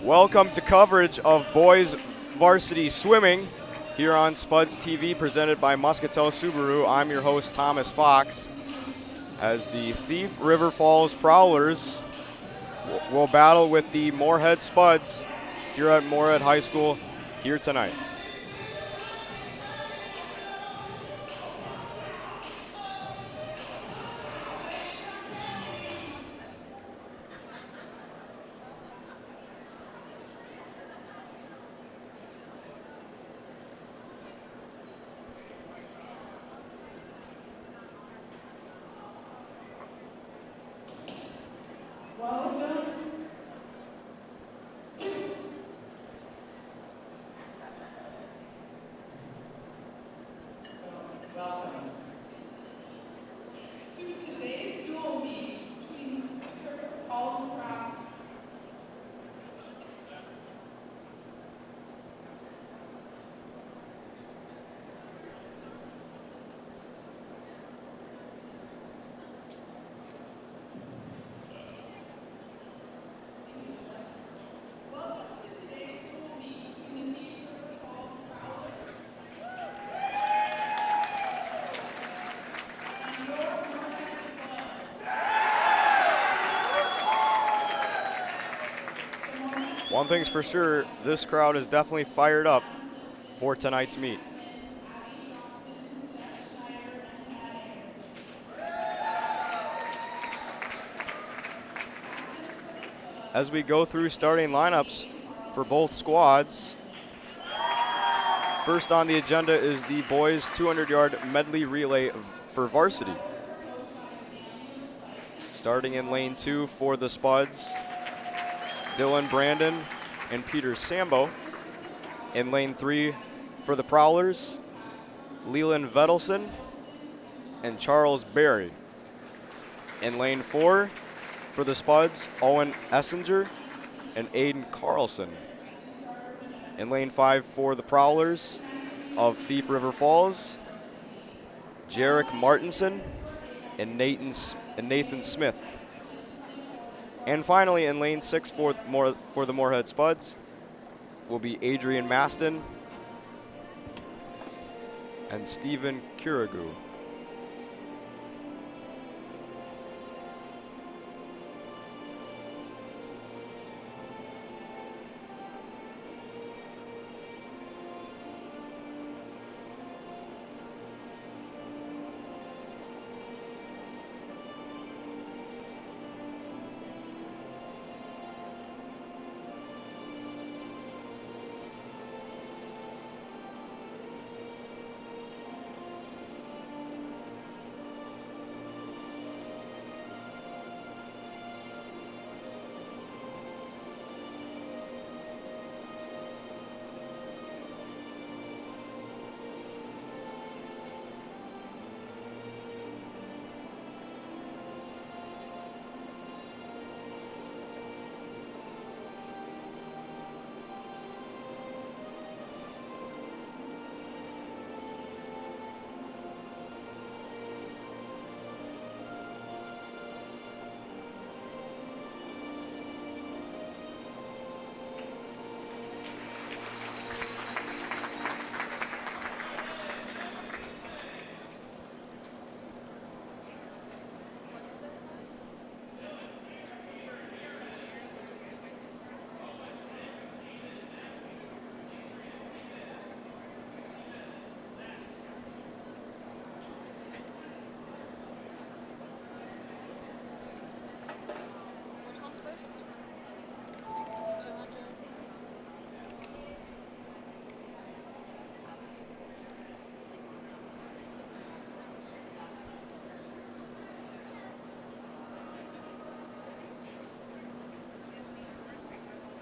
Welcome to coverage of boys varsity swimming here on Spuds TV, presented by Muscatel Subaru. I'm your host, Thomas Fox, as the Thief River Falls Prowlers will battle with the Moorhead Spuds here at Moorhead High School here tonight. One thing's for sure, this crowd is definitely fired up for tonight's meet. As we go through starting lineups for both squads, first on the agenda is the boys 200-yard medley relay for varsity. Starting in lane 2 for the Spuds, Dylan Brandon and Peter Sambo. In lane 3 for the Prowlers, Leland Vedelson and Charles Berry. In lane 4 for the Spuds, Owen Essinger and Aiden Carlson. In lane 5 for the Prowlers of Thief River Falls, Jarek Martinson and Nathan Smith. And finally, in lane 6 for the Moorhead Spuds will be Adrian Maston and Stephen Kirigu.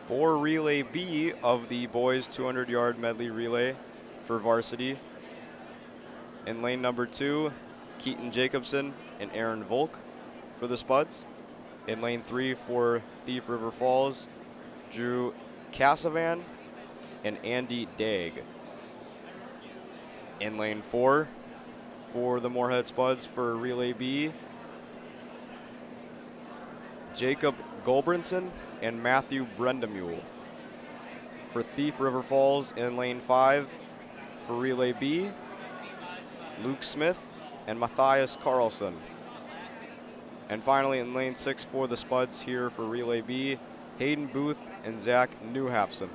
For relay B of the boys 200-yard medley relay for varsity, in lane number 2, Keaton Jacobson and Aaron Volk for the Spuds. In lane 3 for Thief River Falls, Drew Cassavan and Andy Dagg. In lane 4 for the Moorhead Spuds for relay B, Jacob Golbranson and Matthew Brendamule. for Thief River Falls in lane 5 for relay B, Luke Smith and Matthias Carlson. And finally in lane 6 for the Spuds here for relay B, Hayden Booth and Zach Newhafen.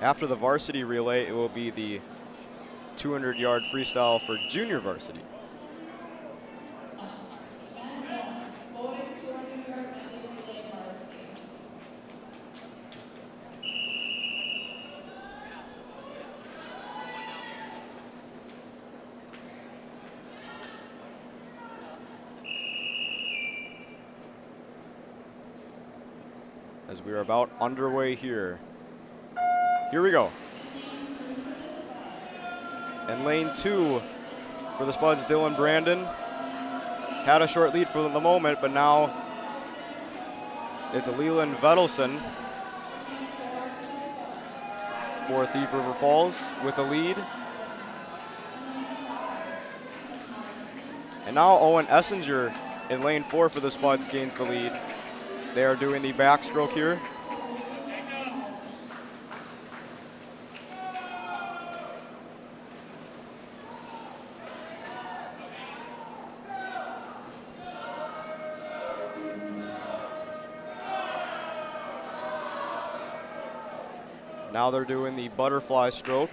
After the varsity relay, it will be the 200-yard freestyle for junior varsity. As we are about underway here. Here we go. And lane 2 for the Spuds, Dylan Brandon. Had a short lead for the moment, but now it's Leland Vedelson for Thief River Falls with a lead. And now Owen Essinger in lane 4 for the Spuds gains the lead. They are doing the backstroke here. Now they're doing the butterfly stroke.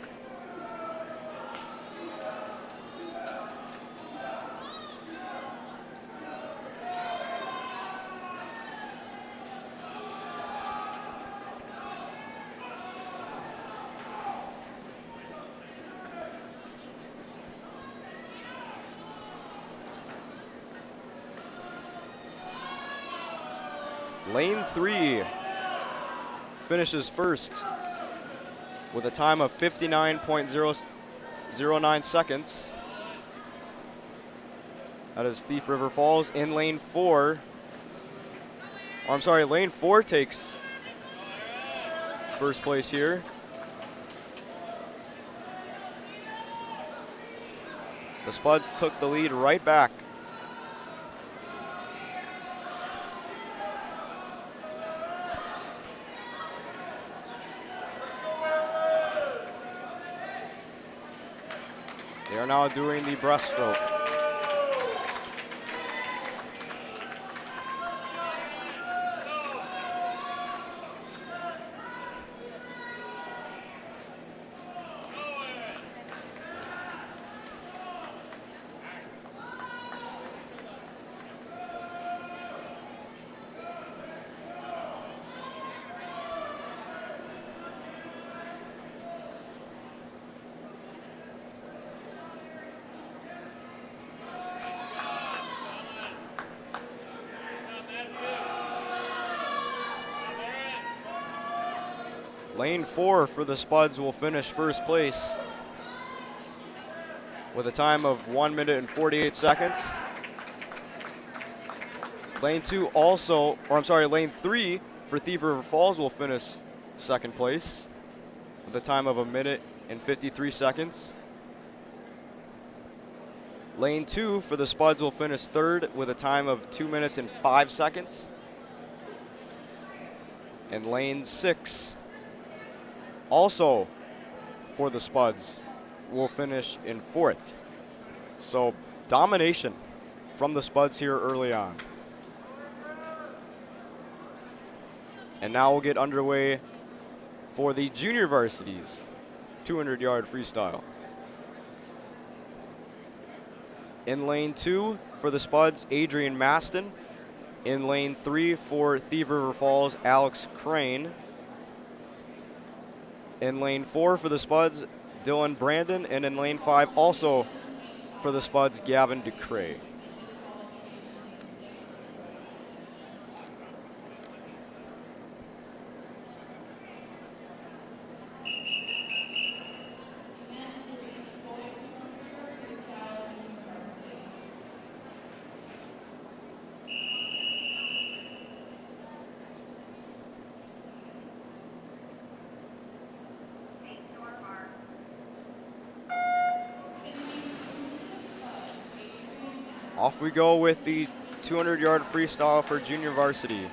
Lane 3 finishes first with a time of 59.009 seconds. That is Thief River Falls in lane 4. Or I'm sorry, lane 4 takes first place here. The Spuds took the lead right back. They are now doing the breaststroke. Lane 4 for the Spuds will finish first place with a time of 1 minute and 48 seconds. Lane 3 for Thief River Falls will finish second place with a time of 1 minute and 53 seconds. Lane 2 for the Spuds will finish third with a time of 2 minutes and 5 seconds. And lane 6 also for the Spuds will finish in fourth. So domination from the Spuds here early on. And now we'll get underway for the junior varsities 200-yard freestyle. In lane 2 for the Spuds, Adrian Maston. In lane 3 for Thief River Falls, Alex Crane. In lane 4 for the Spuds, Dylan Brandon. And in lane 5 also for the Spuds, Gavin Ducray. Off we go with the 200-yard freestyle for junior varsity.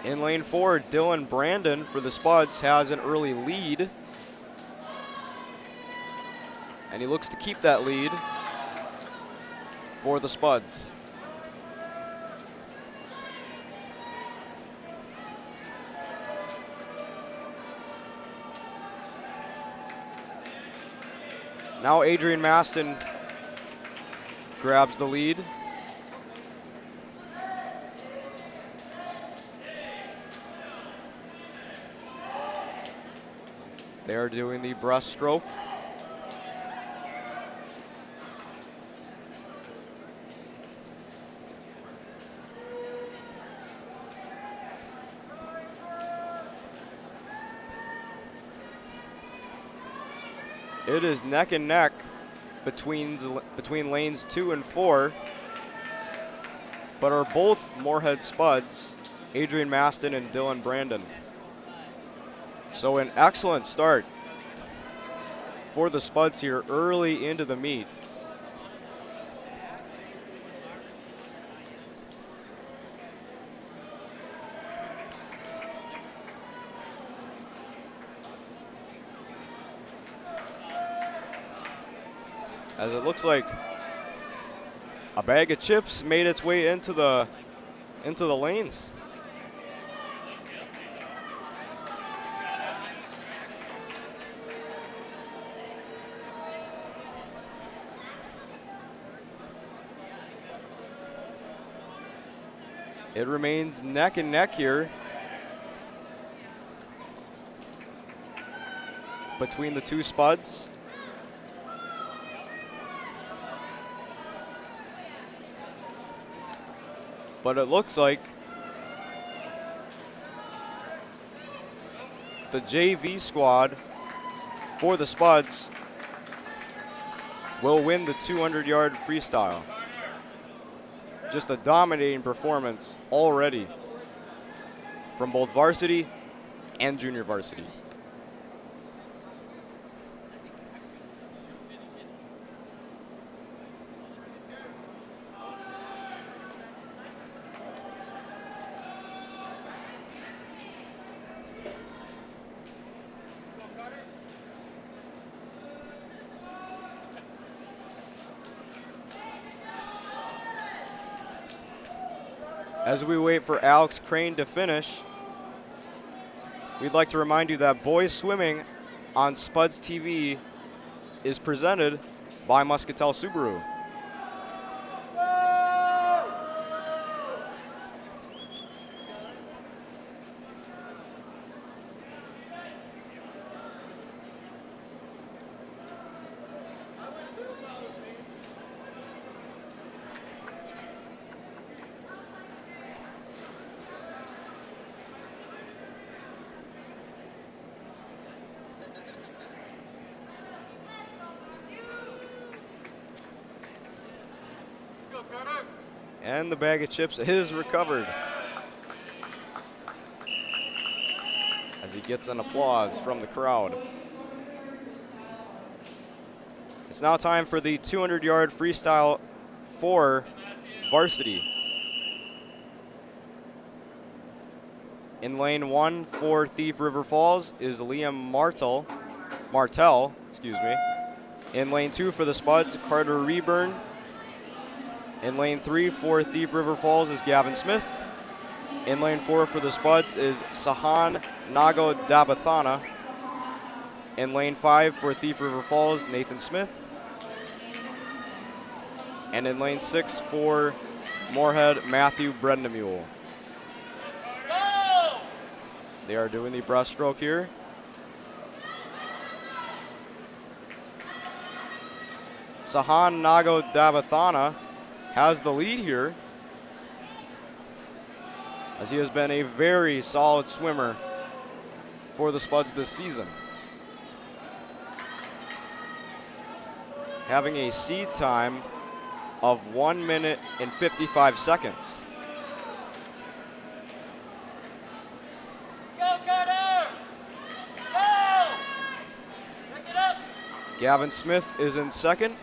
In lane 4, Dylan Brandon for the Spuds has an early lead. And he looks to keep that lead for the Spuds. Now Adrian Maston grabs the lead. They are doing the breaststroke. It is neck and neck between lanes 2 and 4, but are both Moorhead Spuds, Adrian Maston and Dylan Brandon. So an excellent start for the Spuds here early into the meet. As it looks like a bag of chips made its way into the lanes. It remains neck and neck here between the two Spuds. But it looks like the JV squad for the Spuds will win the 200-yard freestyle. Just a dominating performance already from both varsity and junior varsity. As we wait for Alex Crane to finish, we'd like to remind you that boys swimming on Spuds TV is presented by Muscatel Subaru. And the bag of chips is recovered as he gets an applause from the crowd. It's now time for the 200-yard freestyle for varsity. In lane 1 for Thief River Falls is Liam Martell. In lane 2 for the Spuds, Carter Reburn. In lane 3 for Thief River Falls is Gavin Smith. In lane 4 for the Spuds is Sahan Nago Dabathana. In lane 5 for Thief River Falls, Nathan Smith. And in lane 6 for Moorhead, Matthew Brendamule. They are doing the breaststroke here. Sahan Nago Dabathana has the lead here, as he has been a very solid swimmer for the Spuds this season, having a seed time of 1 minute and 55 seconds. Go, Carter! Go! Pick it up! Gavin Smith is in second,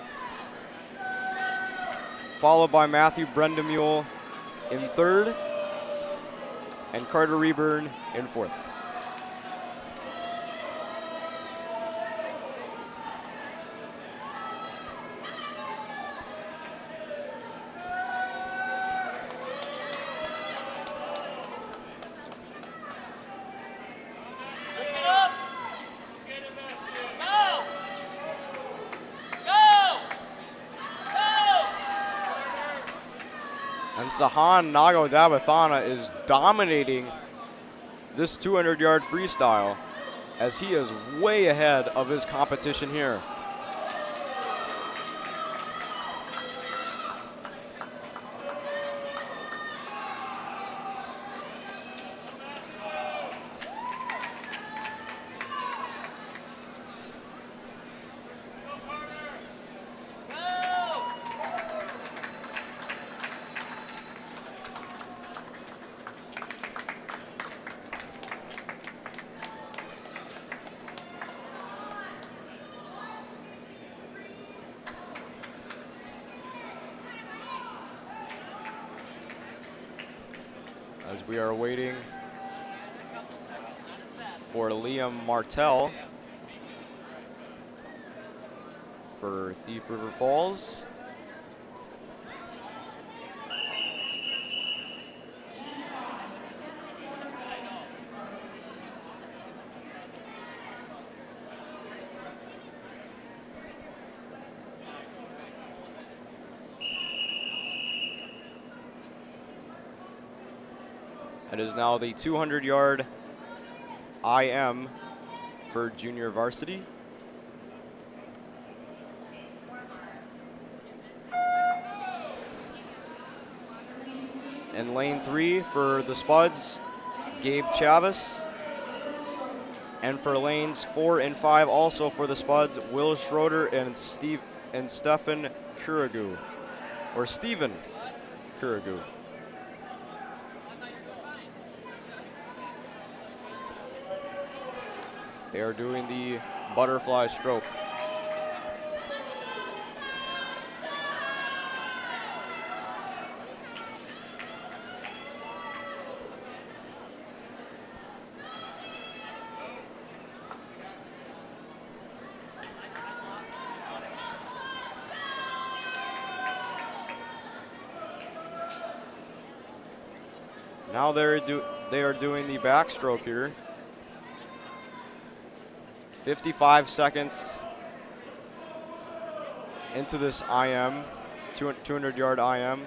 followed by Matthew Brendamule in third, and Carter Reburn in fourth. And Sahan Nago-Dabathana is dominating this 200-yard freestyle as he is way ahead of his competition here. As we are waiting for Liam Martell for Thief River Falls. It is now the 200-yard IM for junior varsity. In lane 3 for the Spuds, Gabe Chavis. And for lanes 4 and 5, also for the Spuds, Will Schroeder and Stefan Kuragu, or Stephen Kuragu. They are doing the butterfly stroke. Now they are doing the backstroke here. 55 seconds into this IM, 200-yard IM.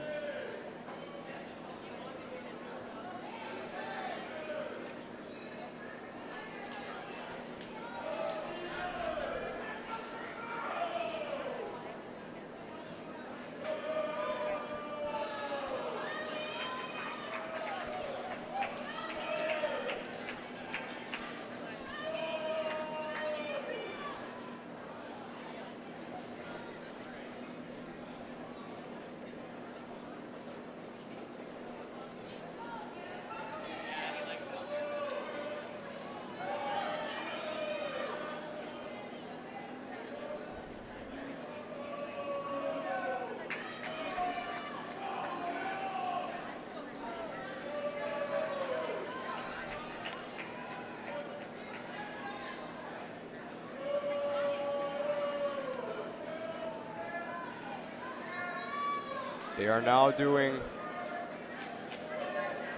They are now doing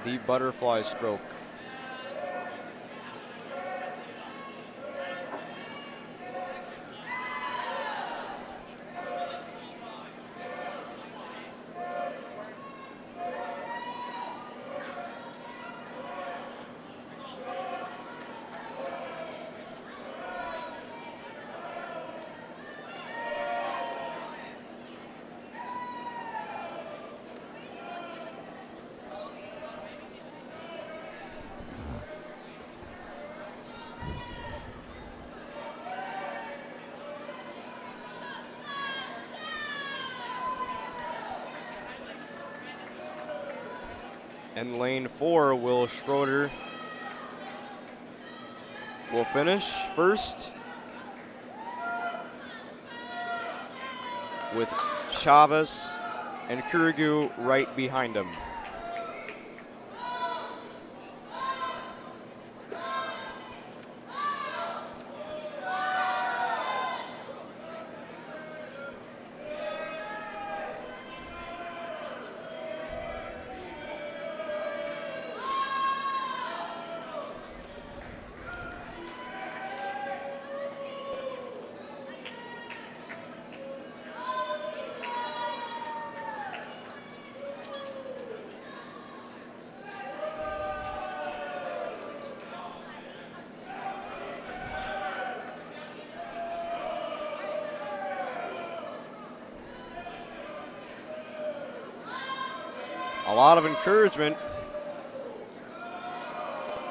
the butterfly stroke. In lane 4, Will Schroeder will finish first. with Chavez and Kurigu right behind him. A lot of encouragement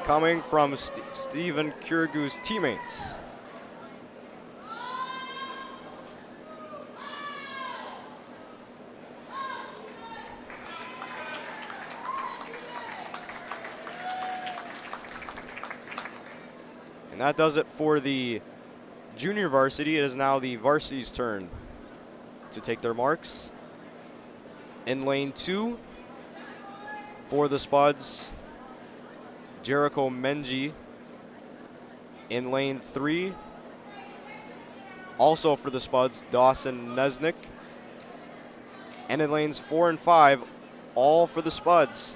coming from Stephen Kurigu's teammates. And that does it for the junior varsity. It is now the varsity's turn to take their marks. In lane 2, for the Spuds, Jericho Menji. In lane 3, also for the Spuds, Dawson Nesnick. And in lanes 4 and 5, all for the Spuds,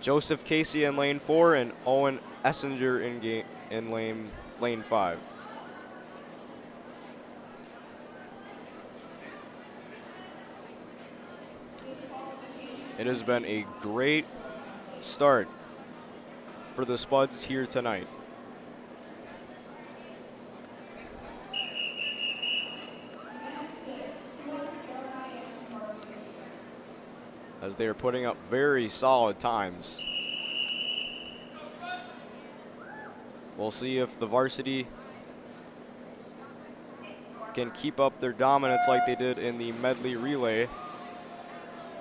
Joseph Casey in lane 4 and Owen Essinger in lane 5. It has been a great start for the Spuds here tonight. As they are putting up very solid times. We'll see if the varsity can keep up their dominance like they did in the medley relay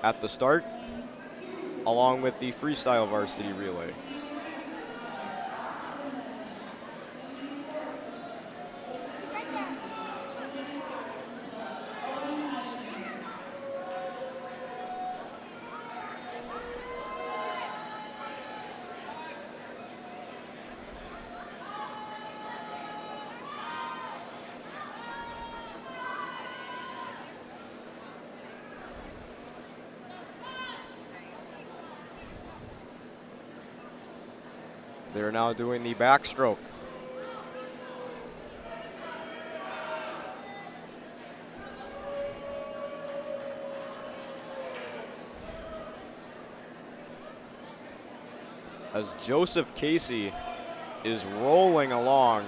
at the start, along with the freestyle varsity relay. They are now doing the backstroke. As Joseph Casey is rolling along.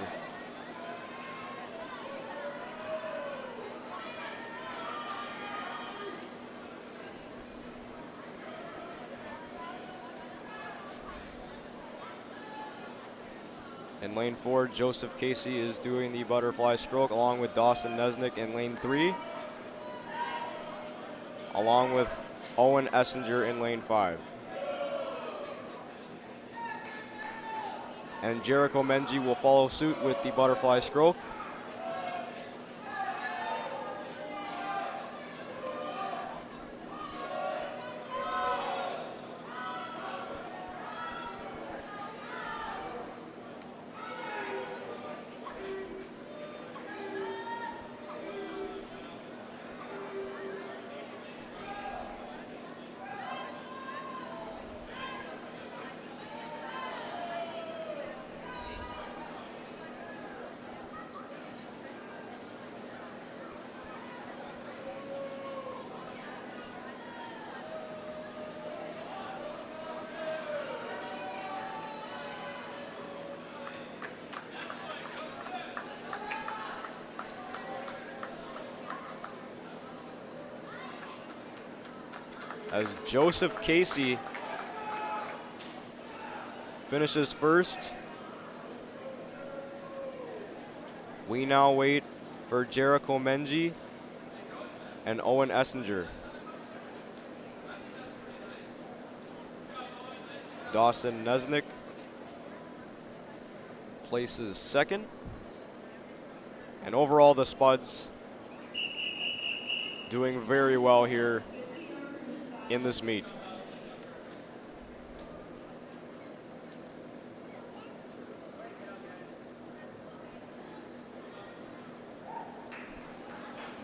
In lane 4, Joseph Casey is doing the butterfly stroke along with Dawson Nesnick in lane 3, along with Owen Essinger in lane 5. And Jericho Menji will follow suit with the butterfly stroke. As Joseph Casey finishes first, we now wait for Jericho Menji and Owen Essinger. Dawson Nesnick places second. And overall, the Spuds doing very well here in this meet.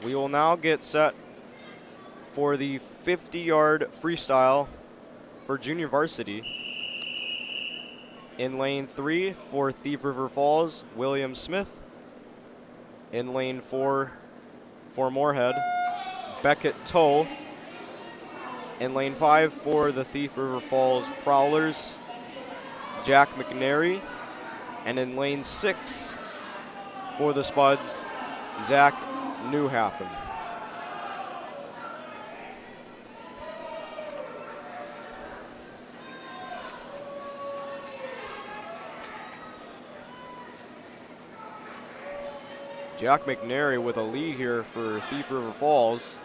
We will now get set for the 50-yard freestyle for junior varsity. In lane 3 for Thief River Falls, William Smith. In lane 4 for Moorhead, Beckett Toe. In lane 5 for the Thief River Falls Prowlers, Jack McNary. And in lane 6 for the Spuds, Zach Newhafen. Jack McNary with a lead here for Thief River Falls,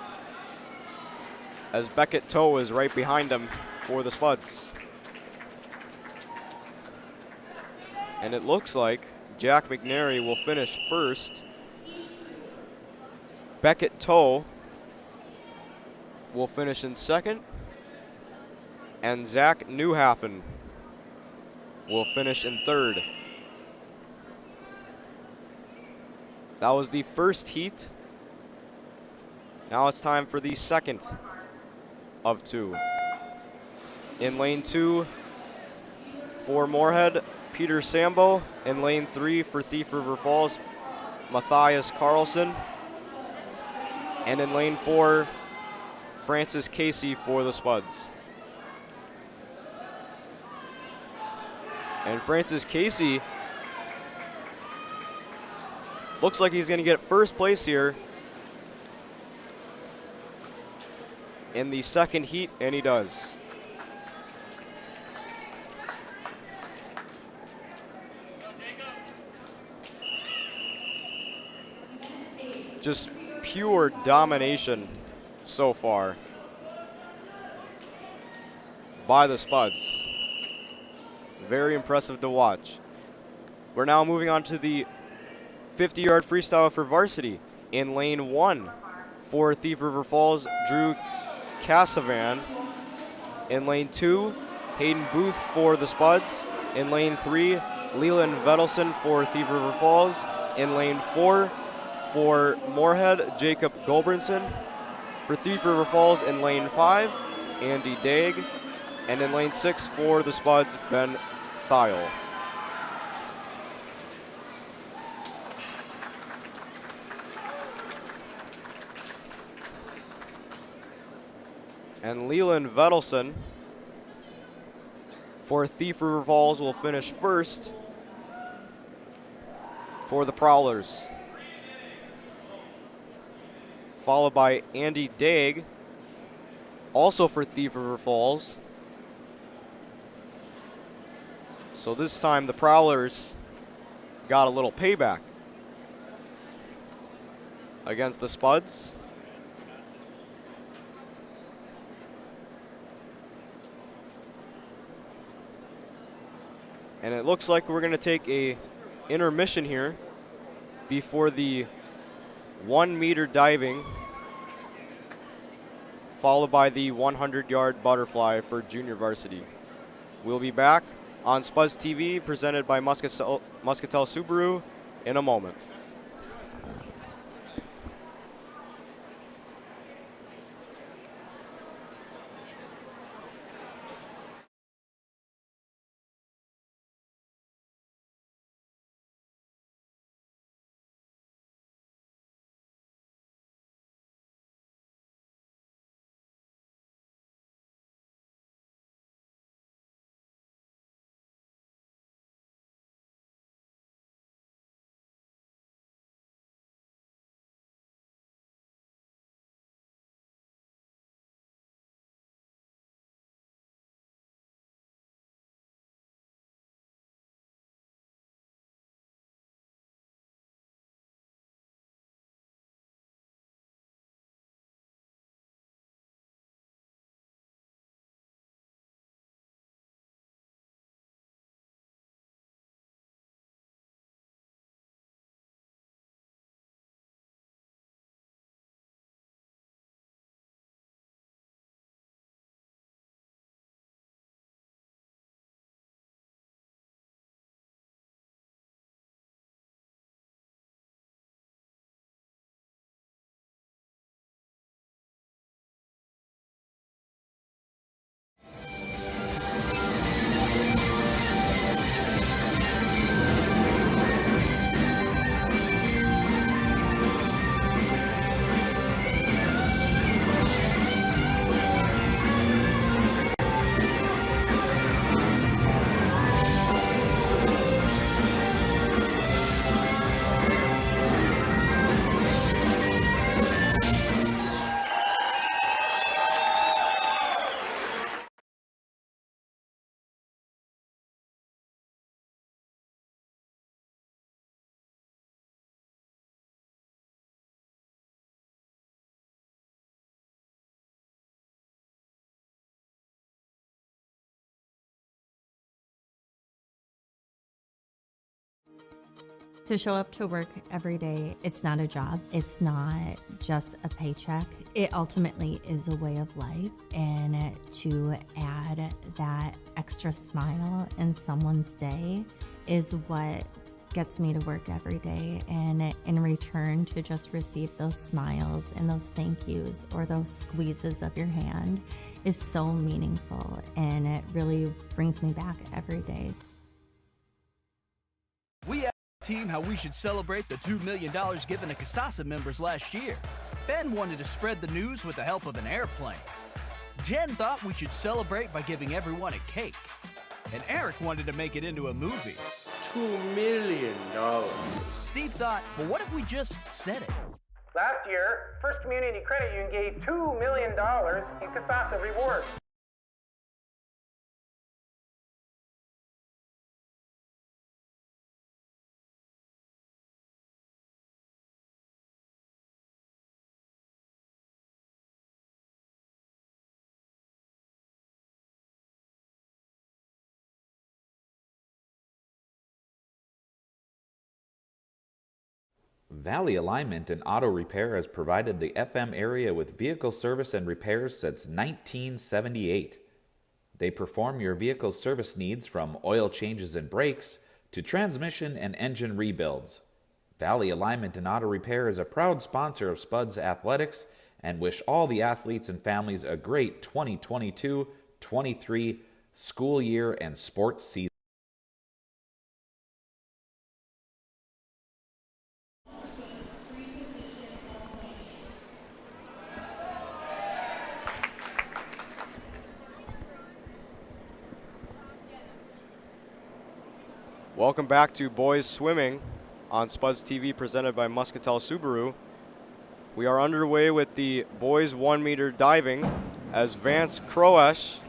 as Beckett Toe is right behind him for the Spuds. And it looks like Jack McNary will finish first. Beckett Toe will finish in second. And Zach Newhafen will finish in third. That was the first heat. Now it's time for the second of 2. In lane 2 for Moorhead, Peter Sambo. In lane 3 for Thief River Falls, Matthias Carlson. And in lane 4, Francis Casey for the Spuds. And Francis Casey looks like he's going to get first place here in the second heat, and he does. Just pure domination so far by the Spuds. Very impressive to watch. We're now moving on to the 50-yard freestyle for varsity. In lane 1 for Thief River Falls, Drew Cassavan. In lane 2, Hayden Booth for the Spuds. In lane 3, Leland Vedelson for Thief River Falls. In lane 4 for Moorhead, Jacob Gulbranson. For Thief River Falls in lane 5, Andy Daig. And in lane 6 for the Spuds, Ben Thiel. And Leland Vedelson for Thief River Falls will finish first for the Prowlers. Followed by Andy Daig, also for Thief River Falls. So this time the Prowlers got a little payback against the Spuds. And it looks like we're going to take a intermission here before the 1-meter diving, followed by the 100-yard butterfly for junior varsity. We'll be back on Spuds TV, presented by Muscatel Subaru, in a moment. To show up to work every day, it's not a job. It's not just a paycheck. It ultimately is a way of life. And to add that extra smile in someone's day is what gets me to work every day. And in return, to just receive those smiles and those thank yous or those squeezes of your hand is so meaningful. And it really brings me back every day. We asked the team how we should celebrate the $2 million given to Casasa members last year. Ben wanted to spread the news with the help of an airplane. Jen thought we should celebrate by giving everyone a cake. And Eric wanted to make it into a movie. $2 million. Steve thought, well, what if we just said it? Last year, First Community Credit Union gave $2 million in Casasa rewards. Valley Alignment and Auto Repair has provided the FM area with vehicle service and repairs since 1978. They perform your vehicle's service needs from oil changes and brakes to transmission and engine rebuilds. Valley Alignment and Auto Repair is a proud sponsor of Spuds Athletics and wish all the athletes and families a great 2022-23 school year and sports season. Welcome back to Boys Swimming on Spuds TV presented by Muscatel Subaru. We are underway with the boys 1 meter diving as Vance Kroesch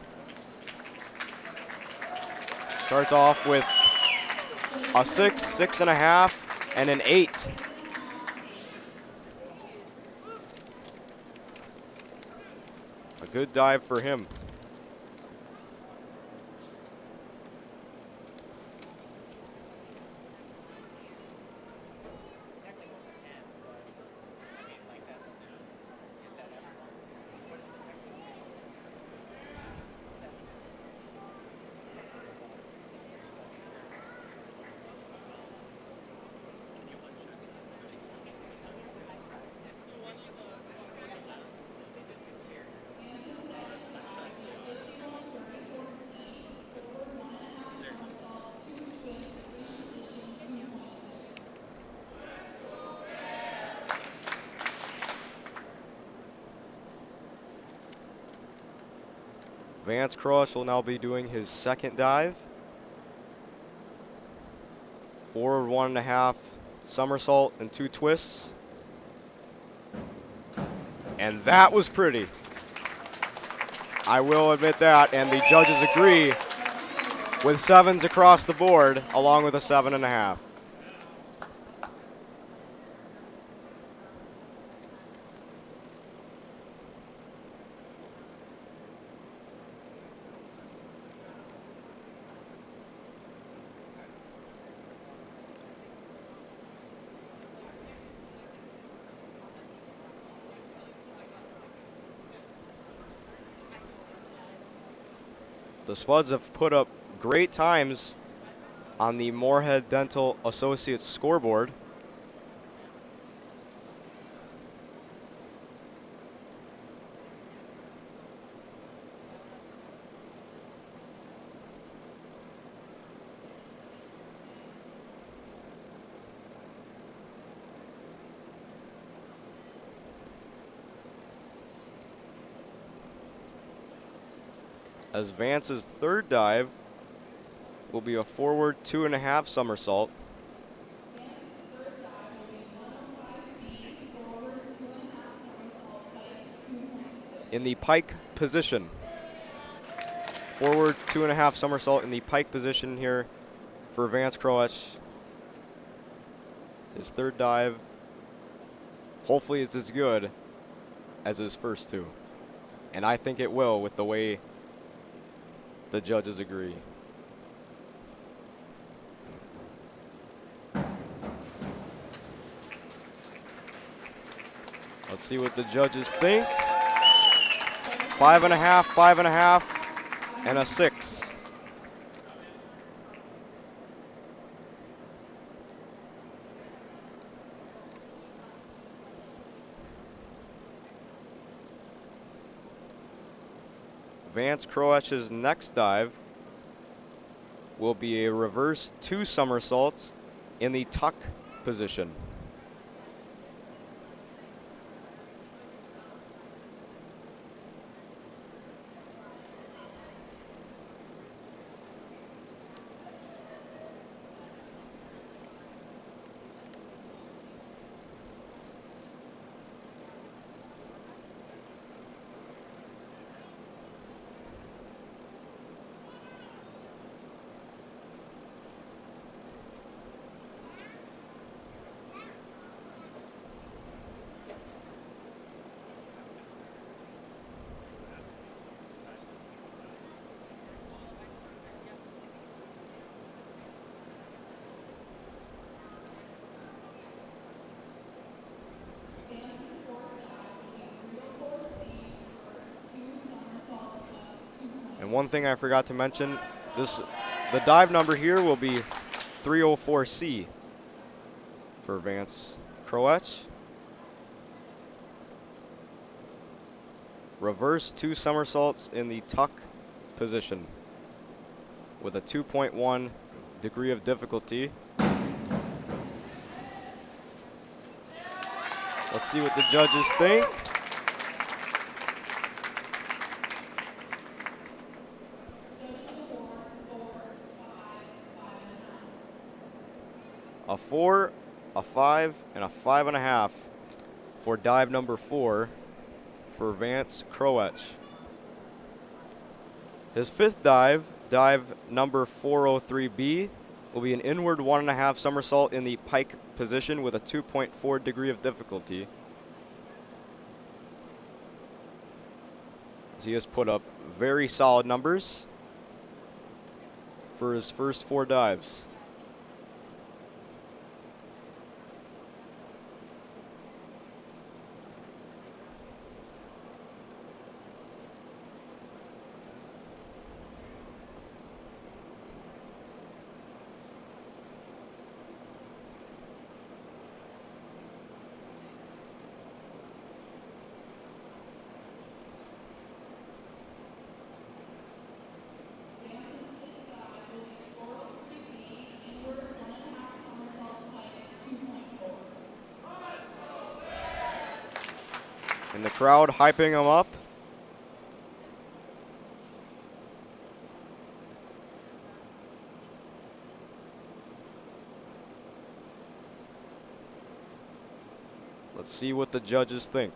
starts off with a 6, 6.5, and an 8. A good dive for him. Vance Kroesch will now be doing his second dive. Forward 1.5 somersault and 2 twists. And that was pretty. I will admit that, and the judges agree with 7s across the board, along with a 7.5. The Spuds have put up great times on the Moorhead Dental Associates scoreboard. As Vance's third dive will be a forward 2.5 somersault. In the pike position. Forward 2.5 somersault in the pike position here for Vance Kroesch. His third dive, hopefully it's as good as his first two. And I think it will with the way the judges agree. Let's see what the judges think. 5.5, 5.5, and a 6. Vance Croatch's next dive will be a reverse 2 somersaults in the tuck position. And one thing I forgot to mention, the dive number here will be 304C for Vance Croatch. Reverse 2 somersaults in the tuck position with a 2.1 degree of difficulty. Let's see what the judges think. A 4, a 5, and a 5.5 for dive number 4 for Vance Croatch. His 5th dive, dive number 403B, will be an inward 1.5 somersault in the pike position with a 2.4 degree of difficulty. As he has put up very solid numbers for his first 4 dives. And the crowd hyping him up. Let's see what the judges think.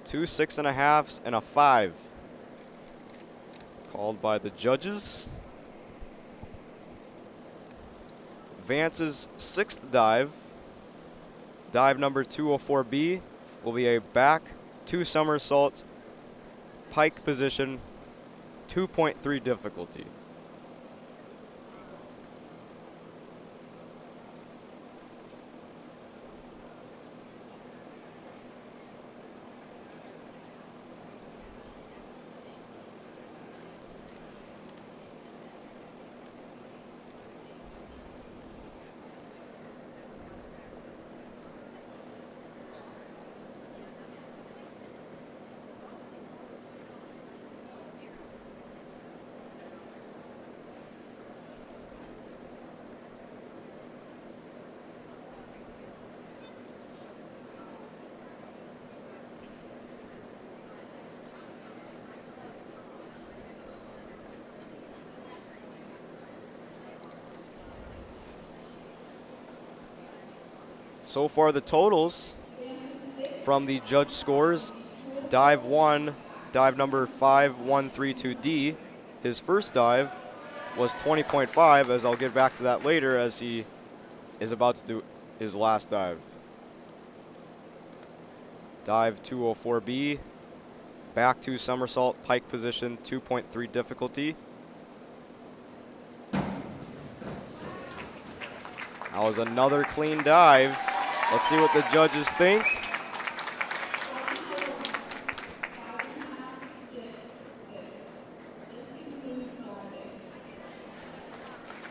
Two 6.5s and a 5 called by the judges. Vance's 6th dive, dive number 204B, will be a back 2 somersaults, pike position, 2.3 difficulty. So far the totals from the judge scores, dive 1, dive number 5132D, his first dive was 20.5, as I'll get back to that later as he is about to do his last dive. dive 204B, back to somersault, pike position, 2.3 difficulty. That was another clean dive. Let's see what the judges think.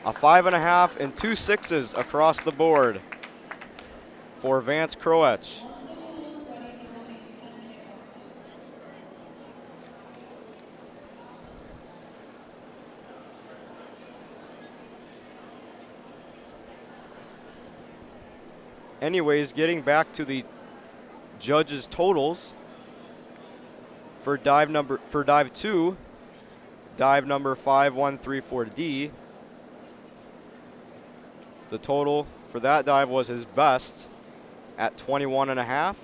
A 5.5 and 2 6s across the board for Vance Croetch. Anyways, getting back to the judges' totals for dive 2, dive number 5134D. The total for that dive was his best at 21.5.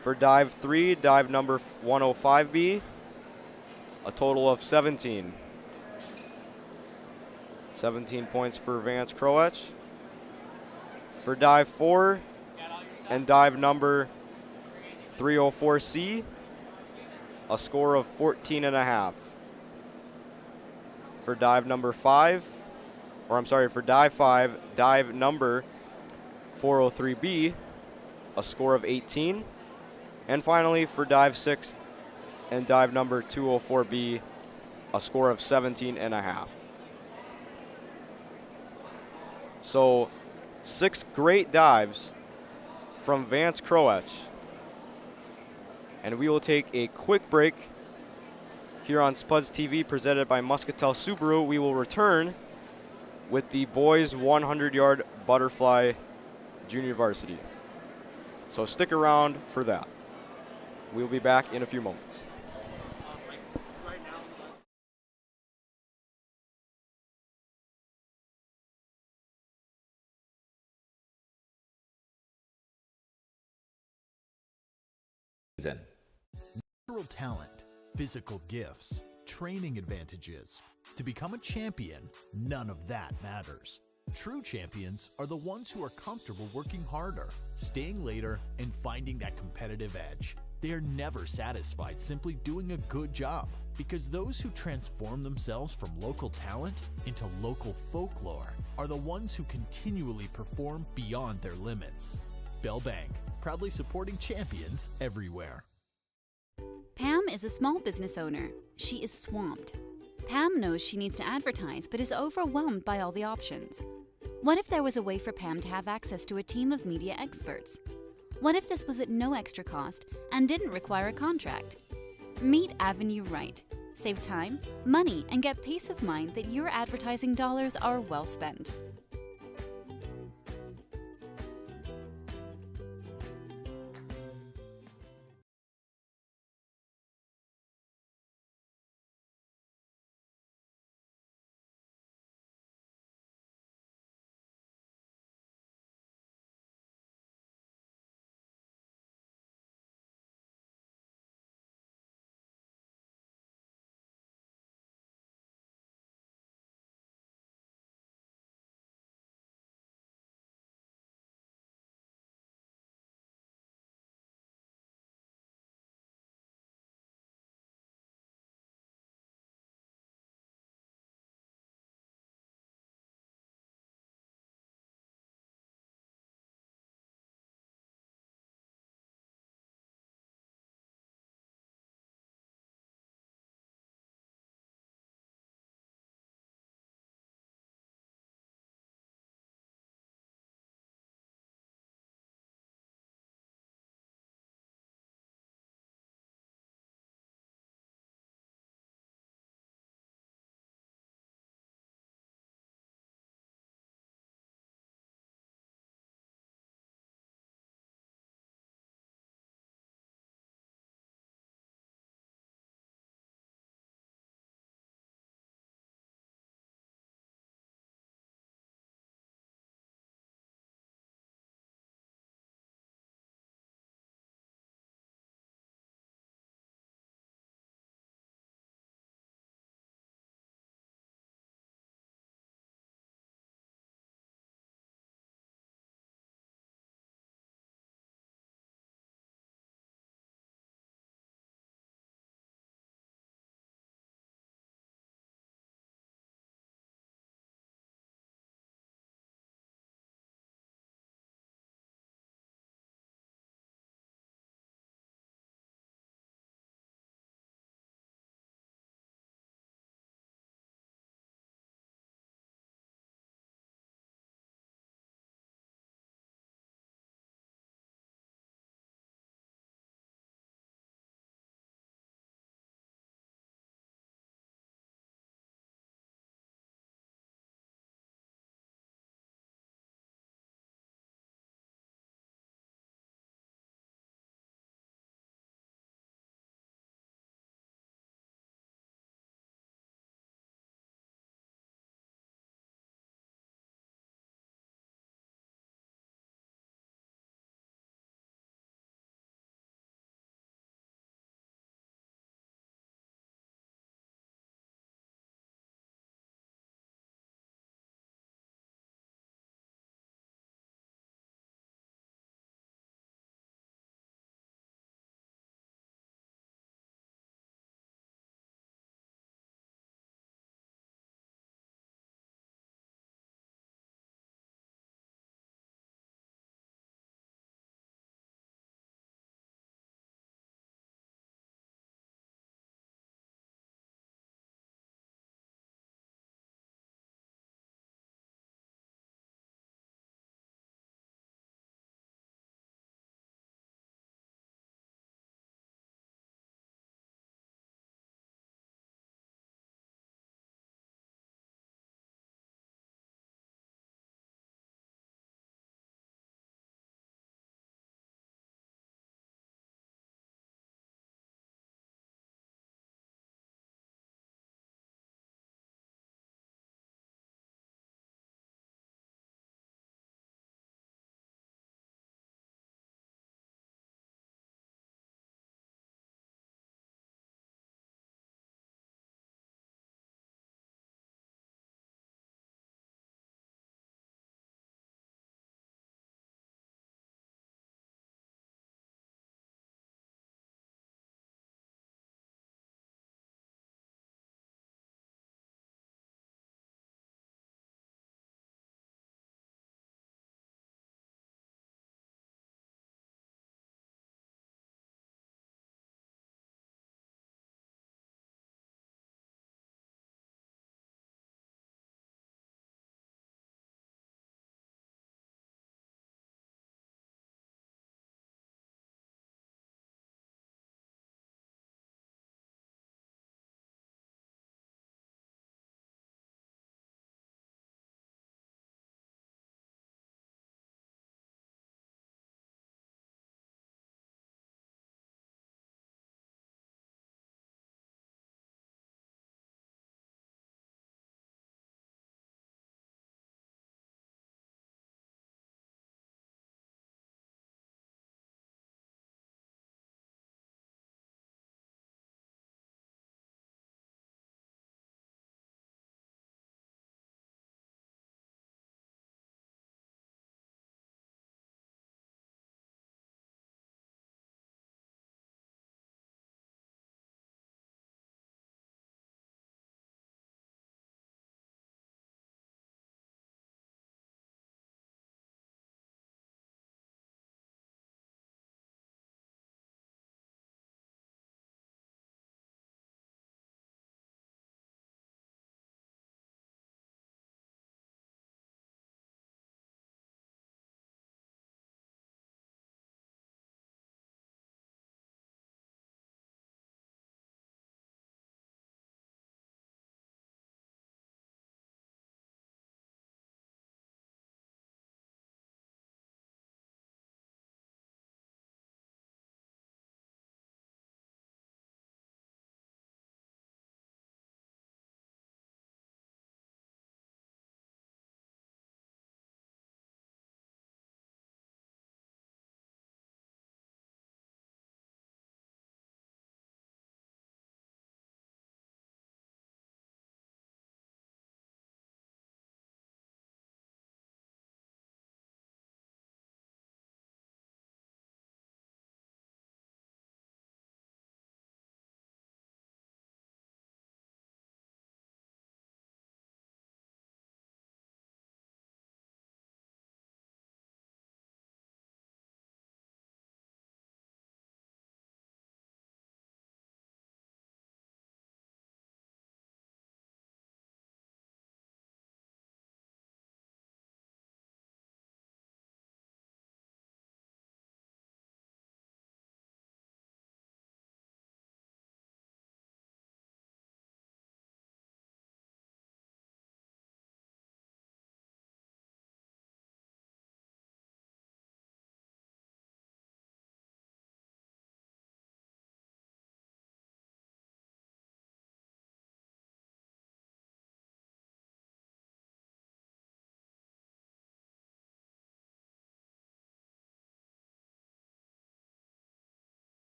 For dive 3, dive number 105B, a total of 17. 17 points for Vance Croetch. For dive 4 and dive number 304C, a score of 14.5. For dive number 5, for dive 5, dive number 403B, a score of 18. And finally, for dive 6 and dive number 204B, a score of 17.5. So 6 great dives from Vance Croetch. And we will take a quick break here on Spuds TV presented by Muscatel Subaru. We will return with the boys 100-yard butterfly junior varsity. So stick around for that. We'll be back in a few moments. Natural talent, physical gifts, training advantages. To become a champion, none of that matters. True champions are the ones who are comfortable working harder, staying later, and finding that competitive edge. They are never satisfied simply doing a good job, because those who transform themselves from local talent into local folklore are the ones who continually perform beyond their limits. Bell Bank, proudly supporting champions everywhere. Pam is a small business owner. She is swamped. Pam knows she needs to advertise but is overwhelmed by all the options. What if there was a way for Pam to have access to a team of media experts? What if this was at no extra cost and didn't require a contract? Meet Avenue Right. Save time, money, and get peace of mind that your advertising dollars are well spent.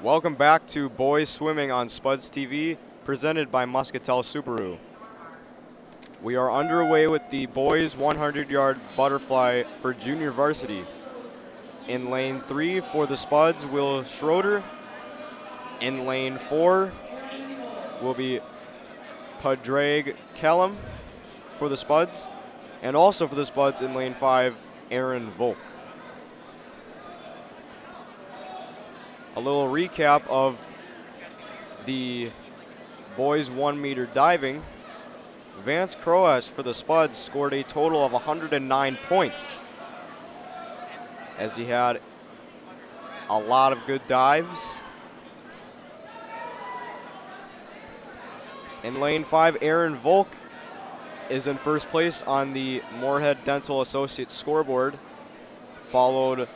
Welcome back to Boys Swimming on Spuds TV, presented by Muscatel Subaru. We are underway with the boys 100-yard butterfly for junior varsity. In lane 3 for the Spuds, Will Schroeder. In lane 4 will be Padraig Kellum for the Spuds. And also for the Spuds in lane 5, Aaron Volk. A little recap of the boys 1 meter diving. Vance Croas for the Spuds scored a total of 109 points, as he had a lot of good dives. In lane 5, Aaron Volk is in first place on the Moorhead Dental Associates scoreboard, followed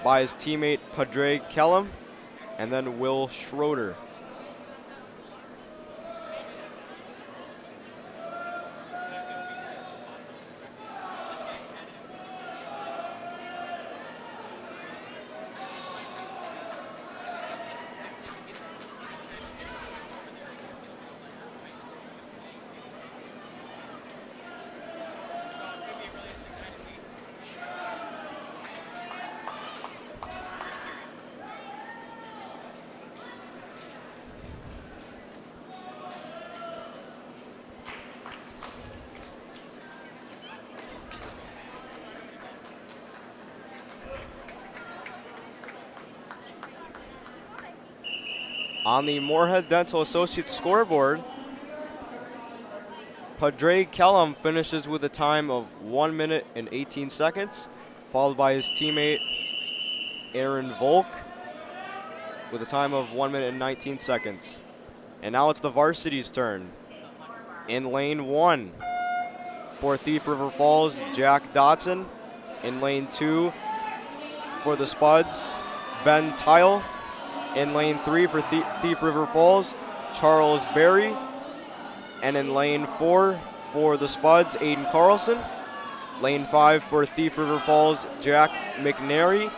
by his teammate Padraig Kellum, and then Will Schroeder. On the Moorhead Dental Associates scoreboard, Padraig Kellum finishes with a time of 1 minute and 18 seconds, followed by his teammate Aaron Volk with a time of 1 minute and 19 seconds. And now it's the varsity's turn. In lane 1 for Thief River Falls, Jack Dotson. In lane 2 for the Spuds, Ben Tile. In lane 3 for Thief River Falls, Charles Berry. And in lane 4 for the Spuds, Aiden Carlson. Lane 5 for Thief River Falls, Jack McNary.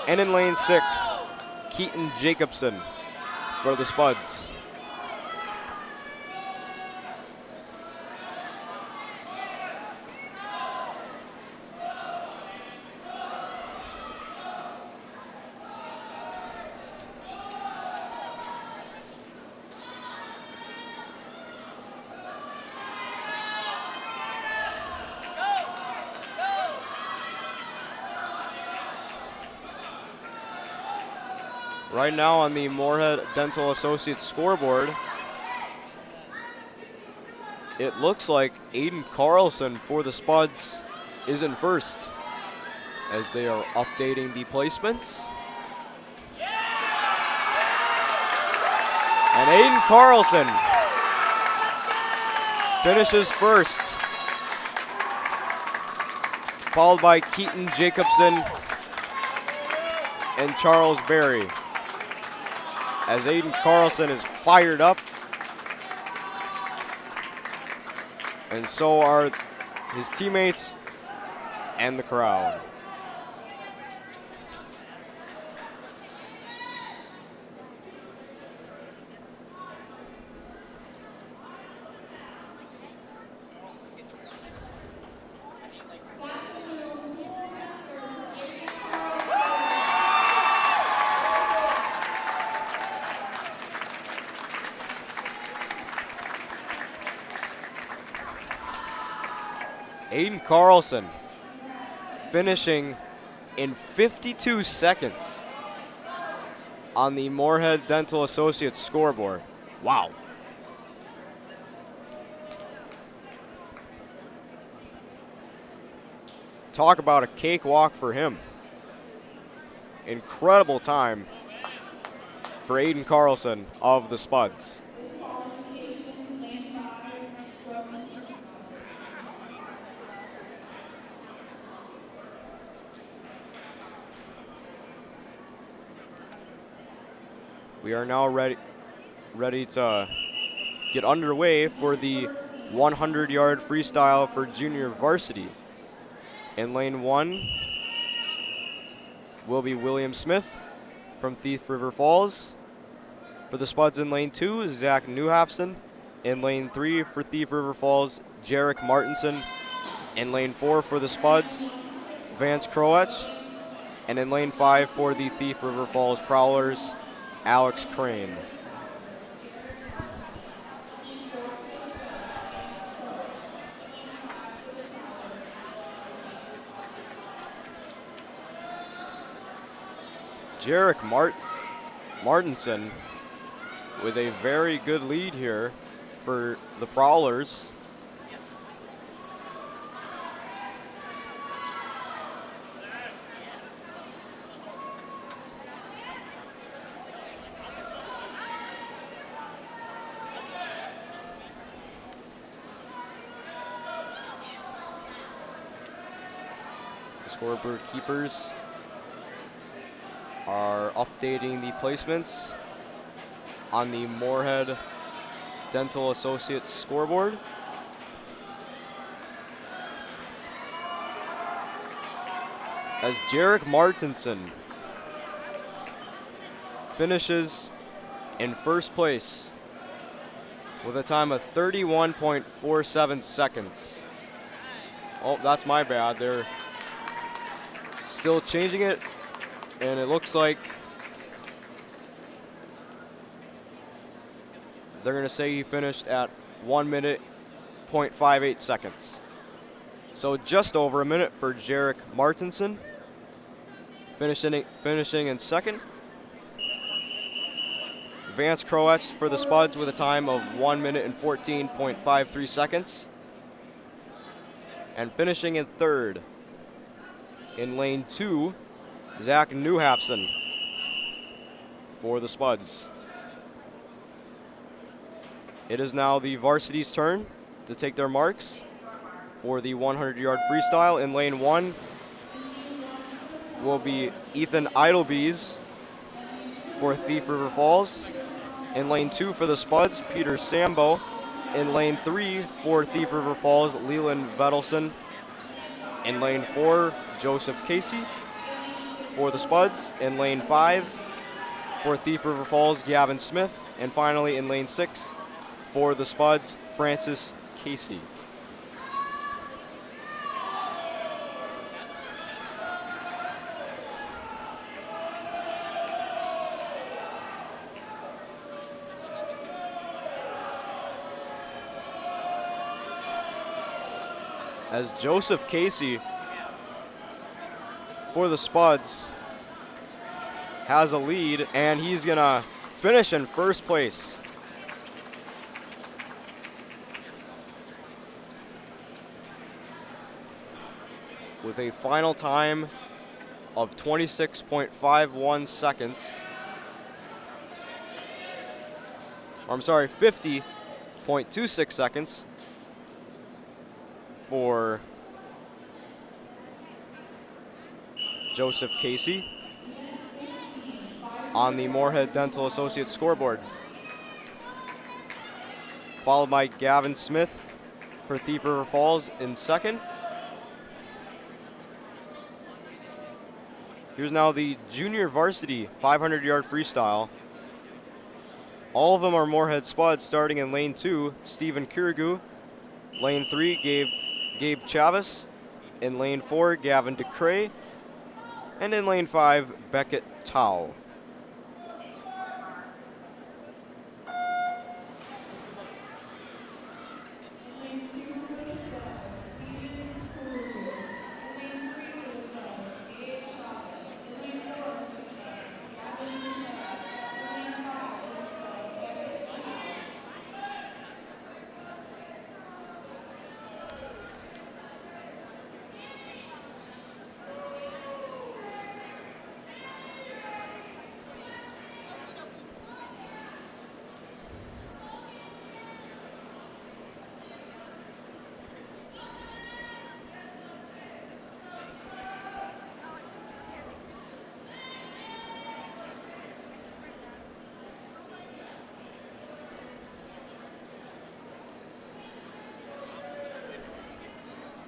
And in lane 6, Keaton Jacobson for the Spuds. Right now on the Moorhead Dental Associates scoreboard, it looks like Aiden Carlson for the Spuds is in first, as they are updating the placements. And Aiden Carlson finishes first, followed by Keaton Jacobson and Charles Berry, as Aiden Carlson is fired up, and so are his teammates and the crowd. Aiden Carlson finishing in 52 seconds on the Moorhead Dental Associates scoreboard. Wow. Talk about a cakewalk for him. Incredible time for Aiden Carlson of the Spuds. We are now ready to get underway for the 100-yard freestyle for junior varsity. In lane 1 will be William Smith, from Thief River Falls. For the Spuds in lane 2, Zach Newhafson. In lane 3 for Thief River Falls, Jarek Martinson. In lane 4 for the Spuds, Vance Croetch. And in lane 5 for the Thief River Falls Prowlers, Alex Crane. Jarek Martinson with a very good lead here for the Prowlers. The scoreboard keepers are updating the placements on the Moorhead Dental Associates scoreboard. As Jarek Martinson finishes in first place with a time of 31.47 seconds. Oh, that's my bad. They're still changing it, and it looks like they're going to say he finished at 1 minute, 0.58 seconds. So just over a minute for Jarek Martinson, finishing in second. Vance Croetch for the Spuds with a time of 1 minute and 14.53 seconds. And finishing in third in lane 2, Zach Newhafson for the Spuds. It is now the varsity's turn to take their marks for the 100-yard freestyle. In lane 1 will be Ethan Idlebees for Thief River Falls. In lane 2 for the Spuds, Peter Sambo. In lane 3 for Thief River Falls, Leland Vedelson. In lane 4, Joseph Casey for the Spuds. In lane 5 for Thief River Falls, Gavin Smith. And finally in lane 6 for the Spuds, Francis Casey. As Joseph Casey for the Spuds has a lead, and he's gonna finish in first place. With a final time of 26.51 seconds. Or I'm sorry, 50.26 seconds for Joseph Casey on the Moorhead Dental Associates scoreboard. Followed by Gavin Smith for Thief River Falls in second. Here's now the junior varsity 500-yard freestyle. All of them are Moorhead Spuds, starting in lane 2, Stephen Kirigu. Lane 3, Gabe Chavez. In lane 4, Gavin DeCray. And in lane 5, Beckett Tao.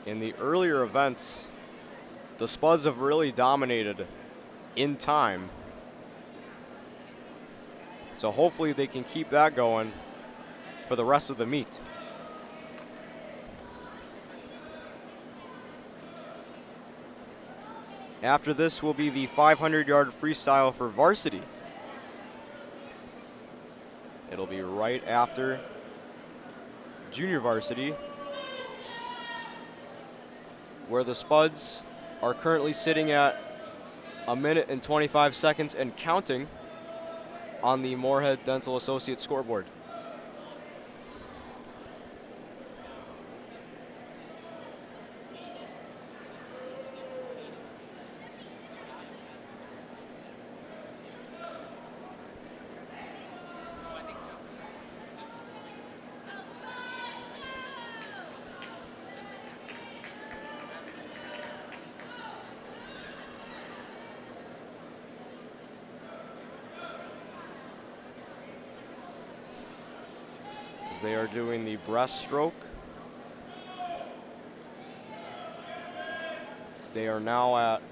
In the earlier events, the Spuds have really dominated in time. So hopefully they can keep that going for the rest of the meet. After this will be the 500-yard freestyle for varsity. It'll be right after junior varsity, where the Spuds are currently sitting at 1 minute and 25 seconds and counting on the Moorhead Dental Associates scoreboard. They are doing the breaststroke. They are now at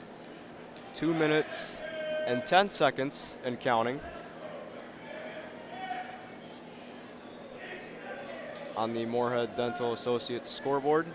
2 minutes and 10 seconds and counting on the Moorhead Dental Associates scoreboard.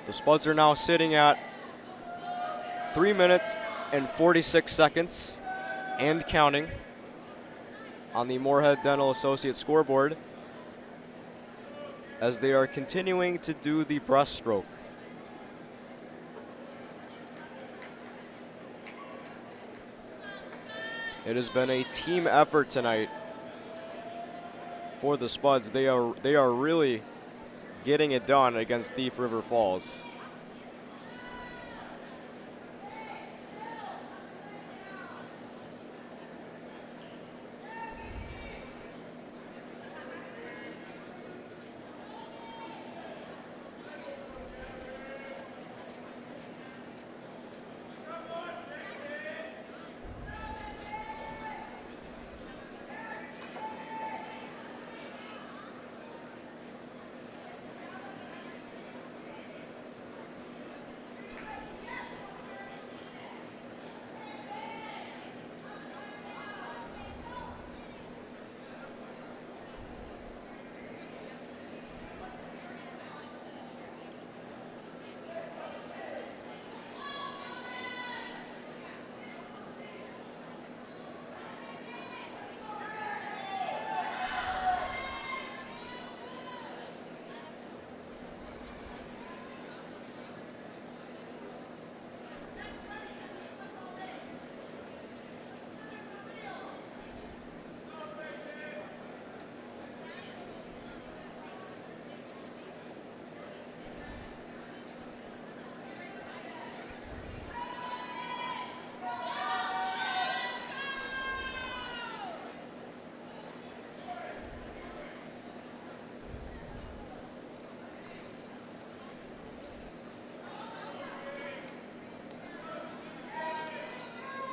The Spuds are now sitting at 3 minutes and 46 seconds and counting on the Moorhead Dental Associates scoreboard as they are continuing to do the breaststroke. It has been a team effort tonight for the Spuds. They are really getting it done against Thief River Falls.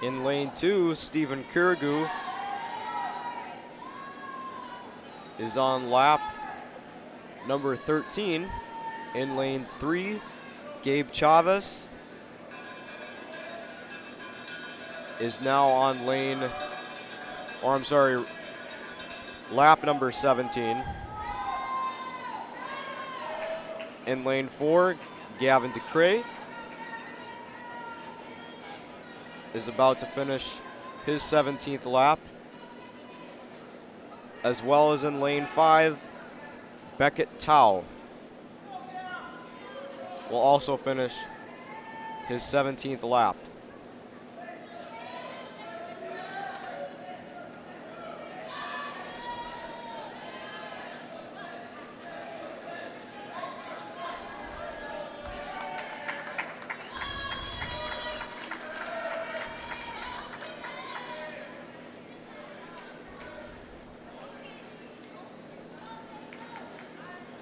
In lane 2, Stephen Kirigu is on lap number 13. In lane 3, Gabe Chavez is now on lap number 17. In lane 4, Gavin DeCray is about to finish his 17th lap, as well as in lane 5, Beckett Tao will also finish his 17th lap.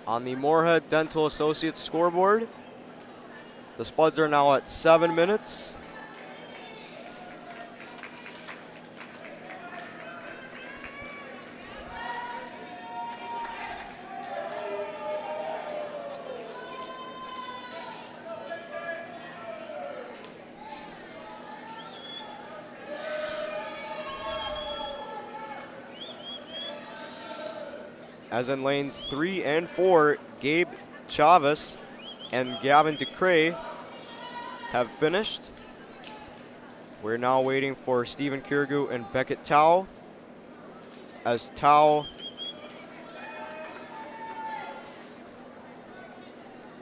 On the Moorhead Dental Associates scoreboard, the Spuds are now at 7 minutes. As in lanes 3 and 4, Gabe Chavez and Gavin DeCray have finished. We're now waiting for Stephen Kirigu and Beckett Tao. As Tao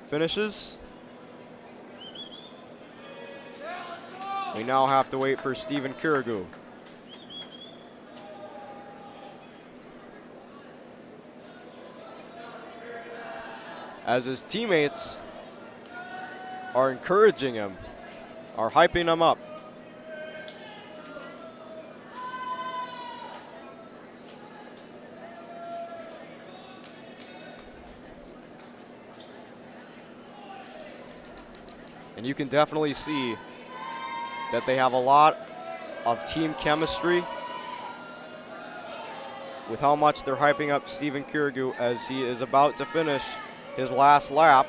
finishes, we now have to wait for Stephen Kirigu. As his teammates are encouraging him, are hyping him up. And you can definitely see that they have a lot of team chemistry with how much they're hyping up Stephen Kirigu as he is about to finish his last lap.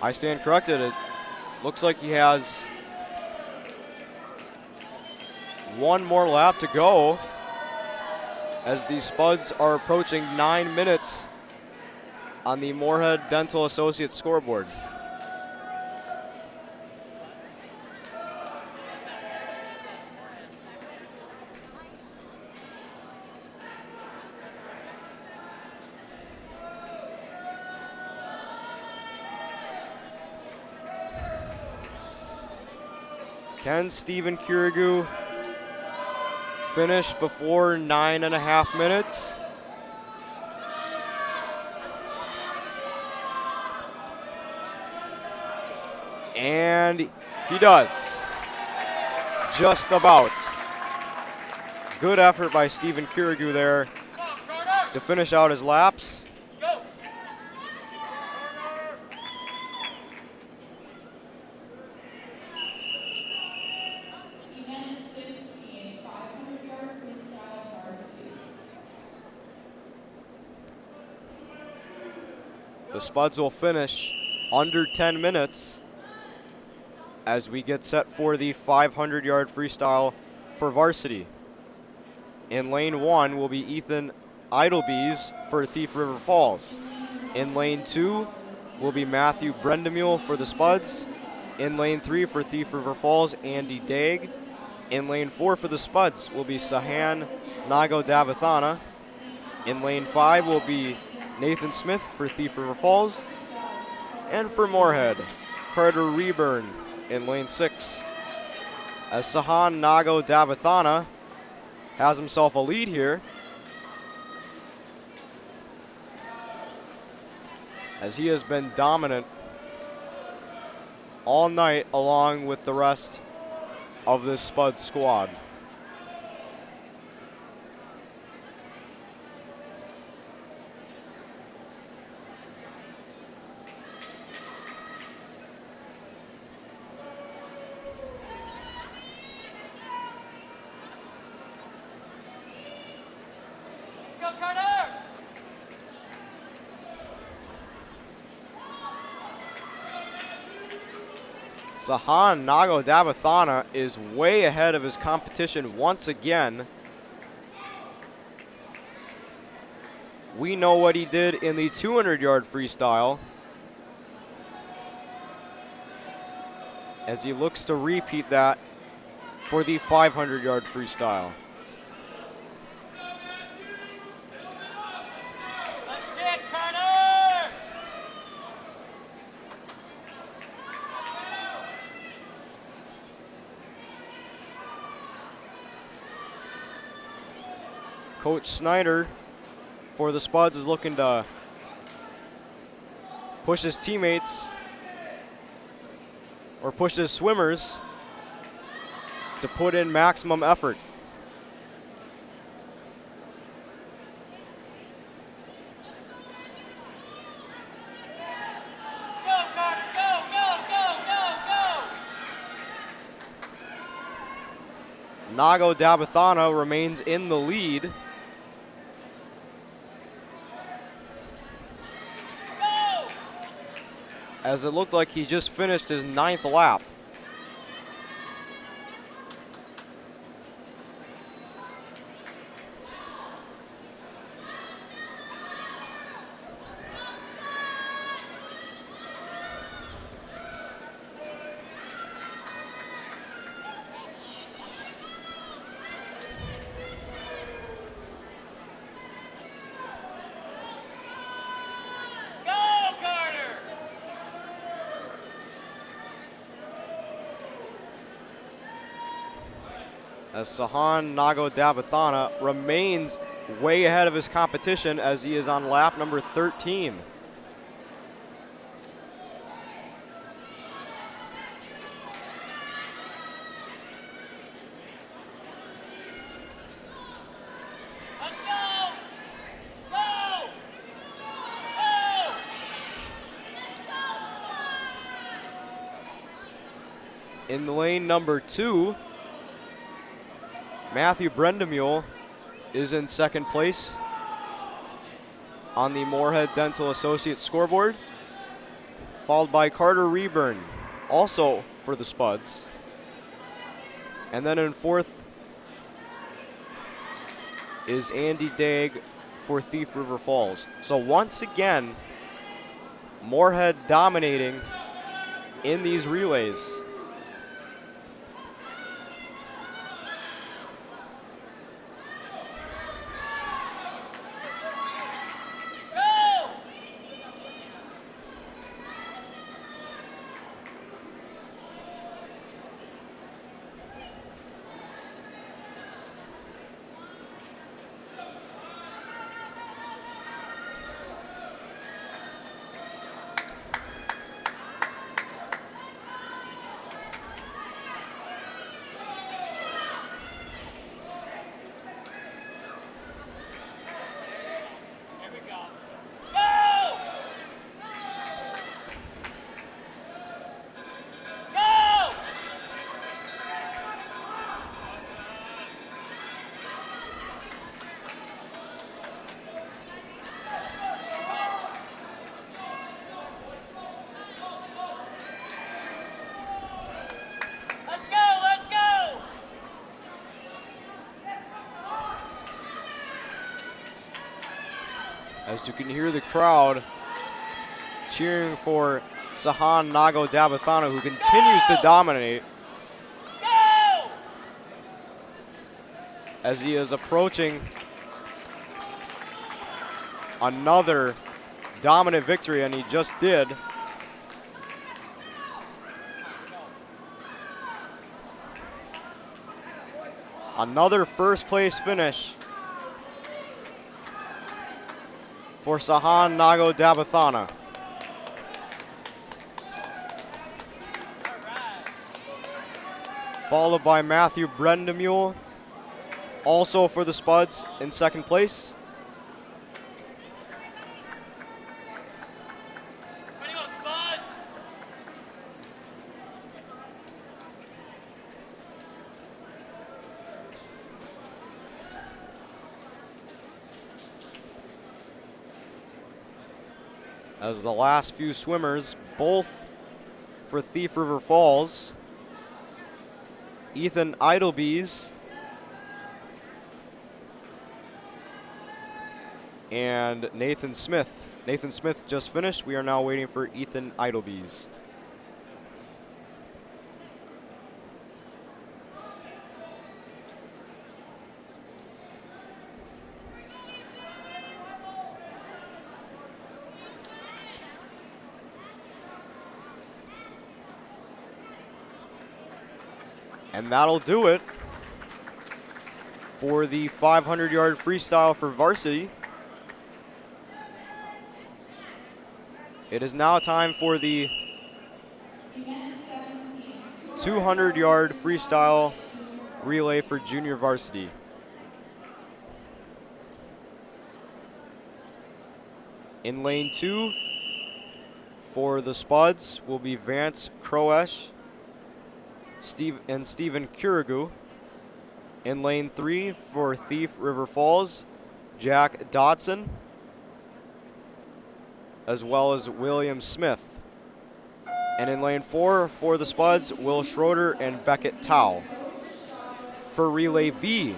I stand corrected. It looks like he has one more lap to go, as the Spuds are approaching 9 minutes on the Moorhead Dental Associates scoreboard. Can Stephen Kirigu finish before 9.5 minutes? And he does. Just about. Good effort by Stephen Kirigu there to finish out his laps. The Spuds will finish under 10 minutes as we get set for the 500-yard freestyle for varsity. In lane 1 will be Ethan Idlebees for Thief River Falls. In lane 2 will be Matthew Brendamule for the Spuds. In lane 3 for Thief River Falls, Andy Dagg. In lane 4 for the Spuds will be Sahan Nago Davithana. In lane 5 will be Nathan Smith for Thief River Falls. And for Moorhead, Carter Reburn in lane 6. As Sahan Nago Davithana has himself a lead here, as he has been dominant all night along with the rest of this Spud squad. Sahan Nagodavathana is way ahead of his competition once again. We know what he did in the 200-yard freestyle, as he looks to repeat that for the 500-yard freestyle. Coach Snyder for the Spuds is looking to push his teammates or push his swimmers to put in maximum effort. Nagodavathana remains in the lead. As it looked like he just finished his 9th lap. As Sahan Nagodavathana remains way ahead of his competition as he is on lap number 13. Let's go! Go! Go! In the lane number 2, Matthew Brendamule is in second place on the Moorhead Dental Associates scoreboard, followed by Carter Reburn, also for the Spuds. And then in fourth is Andy Dagg for Thief River Falls. So once again, Moorhead dominating in these relays. As you can hear the crowd cheering for Sahan Nagodavathana, who continues to dominate as he is approaching another dominant victory, and he just did. Another first place finish for Sahan Nagodavathana. Followed by Matthew Brendamule, also for the Spuds in second place. as the last few swimmers, both for Thief River Falls, Ethan Idlebees and Nathan Smith. Nathan Smith just finished. We are now waiting for Ethan Idlebees. And that'll do it for the 500-yard freestyle for varsity. It is now time for the 200-yard freestyle relay for junior varsity. In lane 2 for the Spuds will be Vance Kroesch and Stephen Kirigu. In lane 3 for Thief River Falls, Jack Dodson, as well as William Smith. And in lane 4 for the Spuds, Will Schroeder and Beckett Tao. For relay B,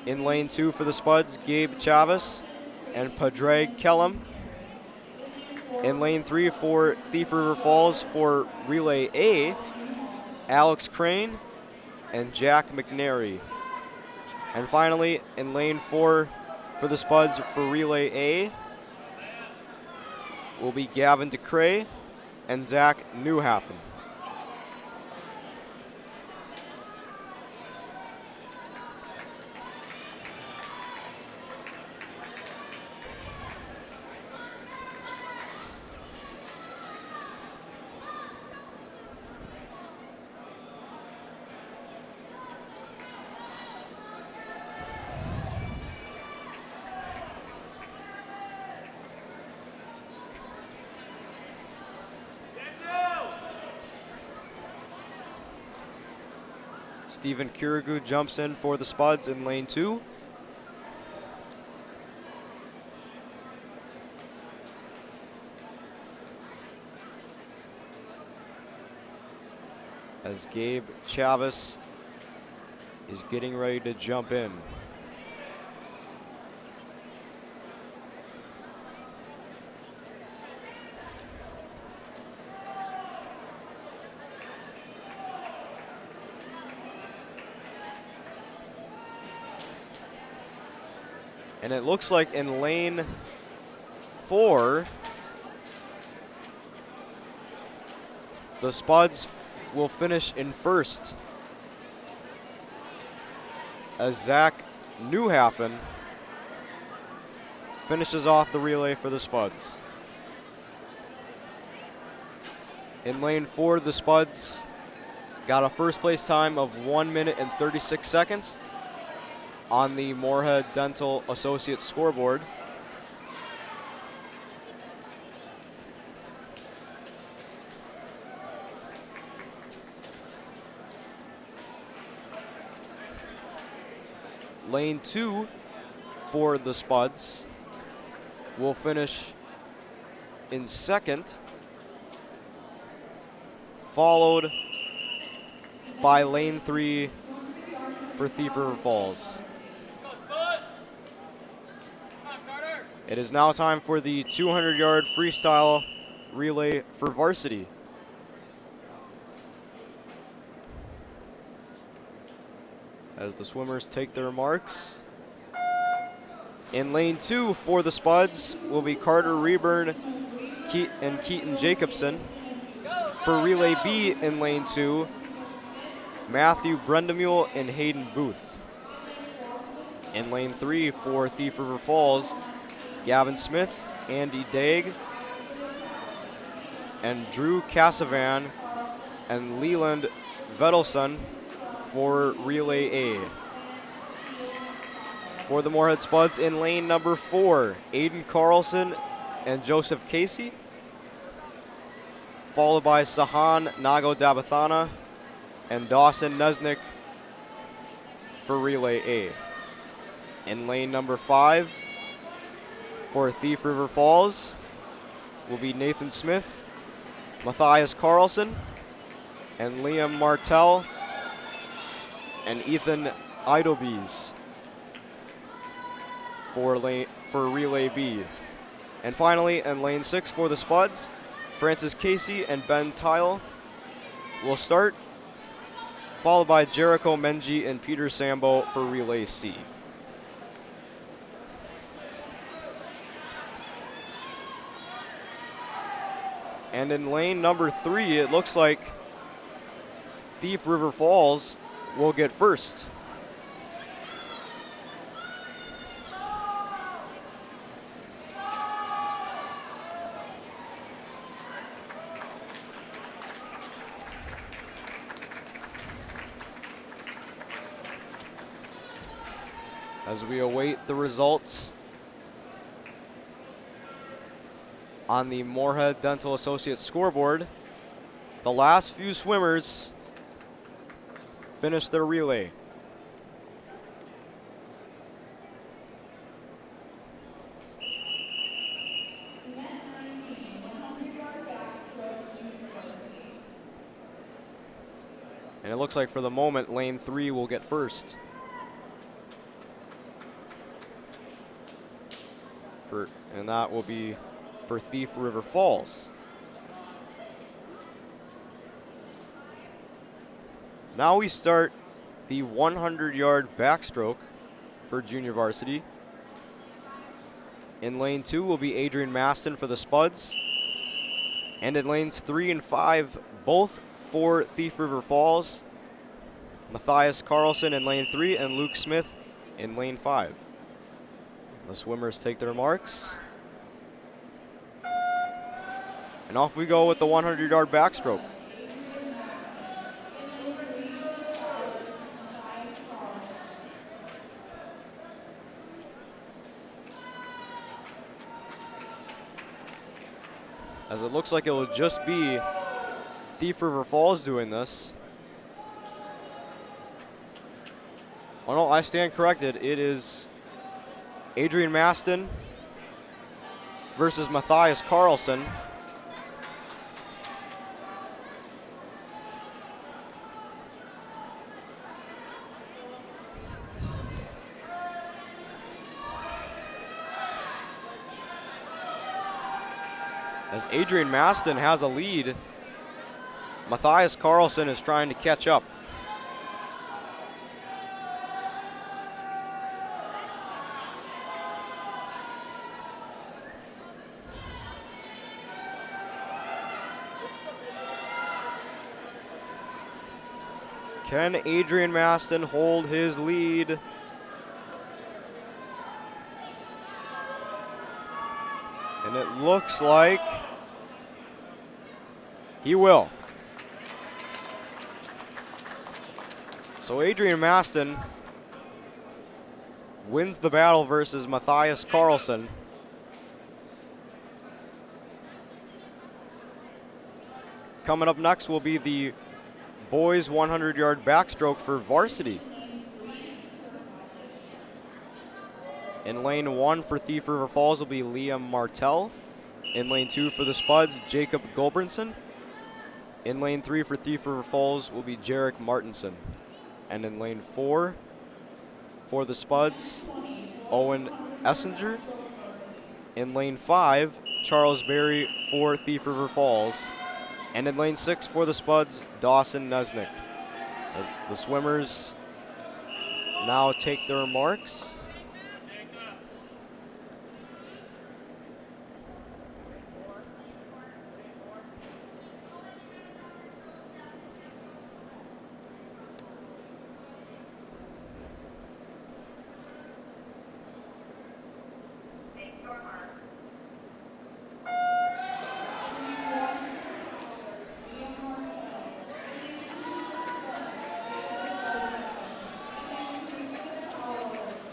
in lane 2 for the Spuds, Gabe Chavez and Padraig Kellum. In lane 3 for Thief River Falls for relay A, Alex Crane and Jack McNary. And finally, in lane 4 for the Spuds for relay A will be Gavin DeCray and Zach Newhappen. Stephen Kirigu jumps in for the Spuds in lane 2. As Gabe Chavez is getting ready to jump in. And it looks like in lane 4, the Spuds will finish in first, as Zach Newhappen finishes off the relay for the Spuds. In lane 4, the Spuds got a first place time of 1 minute and 36 seconds. On the Moorhead Dental Associates scoreboard. Lane 2 for the Spuds will finish in second, followed by lane 3 for Thief River Falls. It is now time for the 200-yard freestyle relay for varsity. As the swimmers take their marks. In lane 2 for the Spuds will be Carter Reburn and Keaton Jacobson. For relay B in lane 2, Matthew Brendamule and Hayden Booth. In lane 3 for Thief River Falls, Gavin Smith, Andy Daig, and Drew Cassavan and Leland Vedelson for relay A. For the Moorhead Spuds in lane number 4, Aiden Carlson and Joseph Casey, followed by Sahan Nago Dabathana and Dawson Nesnick for relay A. In lane number 5, for Thief River Falls, will be Nathan Smith, Matthias Carlson, and Liam Martell, and Ethan Idlebees for Relay B. And finally, in lane 6 for the Spuds, Francis Casey and Ben Tile will start, followed by Jericho Menji and Peter Sambo for Relay C. And in lane number 3, it looks like Thief River Falls will get first. As we await the results on the Moorhead Dental Associates scoreboard, the last few swimmers finish their relay. And it looks like for the moment, lane 3 will get first. And that will be for Thief River Falls. Now we start the 100-yard backstroke for junior varsity. In lane 2 will be Adrian Maston for the Spuds. And in lanes 3 and 5, both for Thief River Falls, Matthias Carlson in lane 3 and Luke Smith in lane 5. The swimmers take their marks. And off we go with the 100-yard backstroke. As it looks like it will just be Thief River Falls doing this. Oh no, I stand corrected. It is Adrian Maston versus Matthias Carlson. As Adrian Maston has a lead, Matthias Carlson is trying to catch up. Can Adrian Maston hold his lead? And it looks like he will. So Adrian Maston wins the battle versus Matthias Carlson. Coming up next will be the boys 100-yard backstroke for varsity. In lane 1 for Thief River Falls will be Liam Martell. In lane 2 for the Spuds, Jacob Gulbranson. In lane 3 for Thief River Falls will be Jarek Martinson. And in lane 4 for the Spuds, Owen Essinger. In lane 5, Charles Berry for Thief River Falls. And in lane 6 for the Spuds, Dawson Nesnick. As the swimmers now take their marks.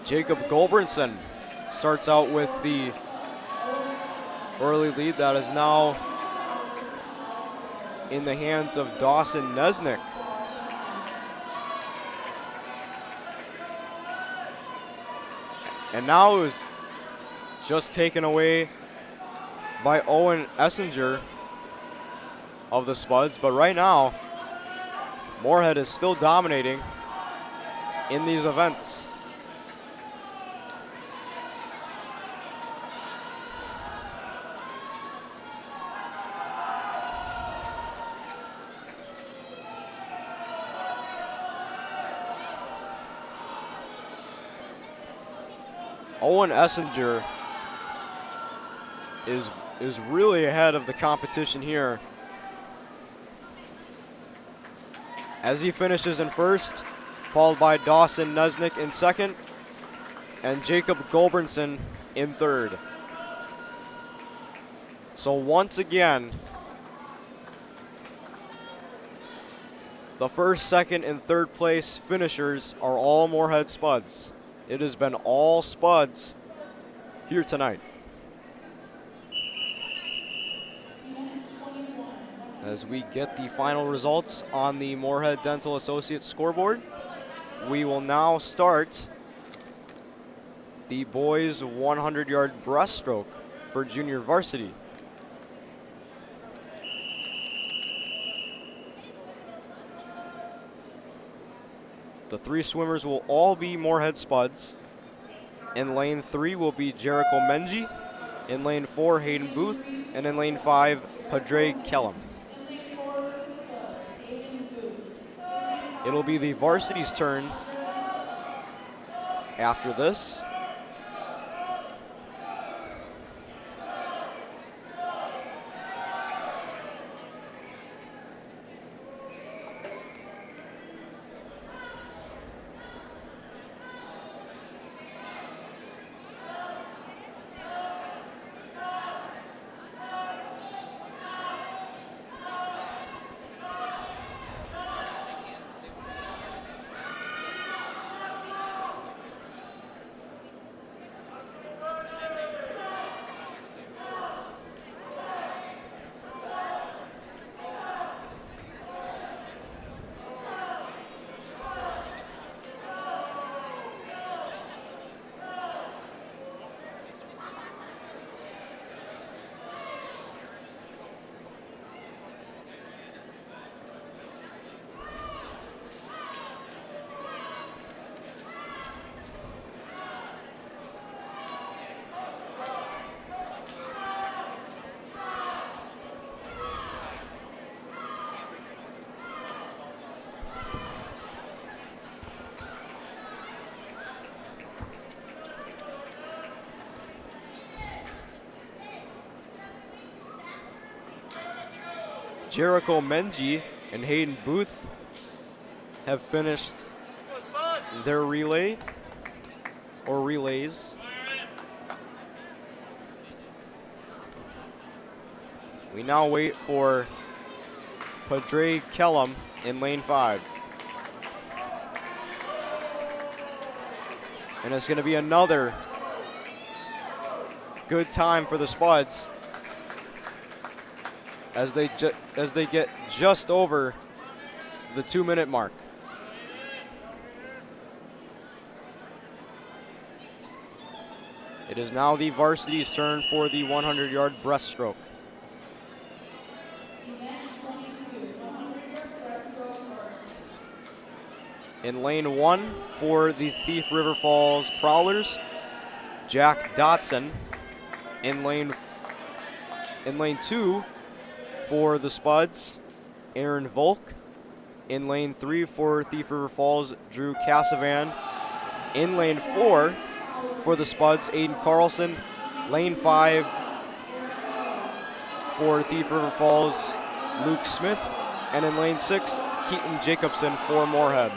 Jacob Gulbranson starts out with the early lead that is now in the hands of Dawson Nesnick. And now it was just taken away by Owen Essinger of the Spuds, but right now, Moorhead is still dominating in these events. Owen Essinger is really ahead of the competition here, as he finishes in first, followed by Dawson Nesnick in second, and Jacob Golbernson in third. So once again, the first, second, and third place finishers are all Moorhead Spuds. It has been all Spuds here tonight. As we get the final results on the Moorhead Dental Associates scoreboard, we will now start the boys 100-yard breaststroke for junior varsity. The three swimmers will all be Moorhead Spuds. In lane 3 will be Jericho Menji, in lane 4 Hayden Booth, and in lane 5 Padre Kellum. It'll be the varsity's turn after this. Jericho Menji and Hayden Booth have finished their relay, or relays. We now wait for Padre Kellum in lane 5. And it's going to be another good time for the Spuds as they get just over the 2-minute mark. It is now the varsity's turn for the 100-yard breaststroke. In lane 1 for the Thief River Falls Prowlers, Jack Dotson. In lane 2 for the Spuds, Aaron Volk. In lane 3 for Thief River Falls, Drew Cassavan. In lane 4 for the Spuds, Aiden Carlson. Lane 5 for Thief River Falls, Luke Smith. And in lane 6, Keaton Jacobson for Moorhead.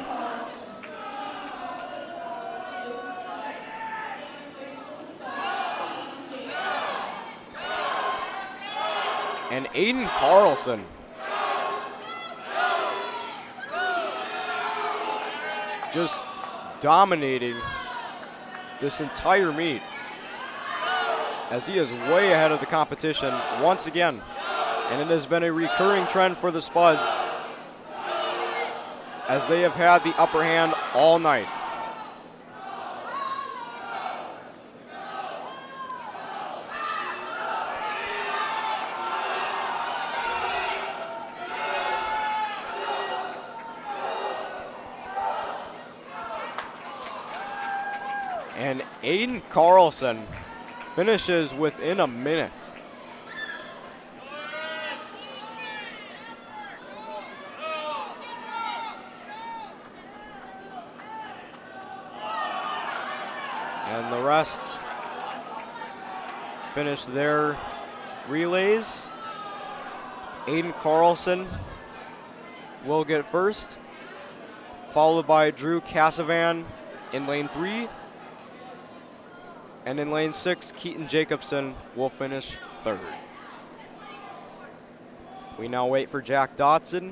And Aiden Carlson just dominating this entire meet, as he is way ahead of the competition once again. And it has been a recurring trend for the Spuds, as they have had the upper hand all night. Aiden Carlson finishes within a minute. And the rest finish their relays. Aiden Carlson will get first, followed by Drew Cassavan in lane 3. And in lane 6, Keaton Jacobson will finish third. We now wait for Jack Dotson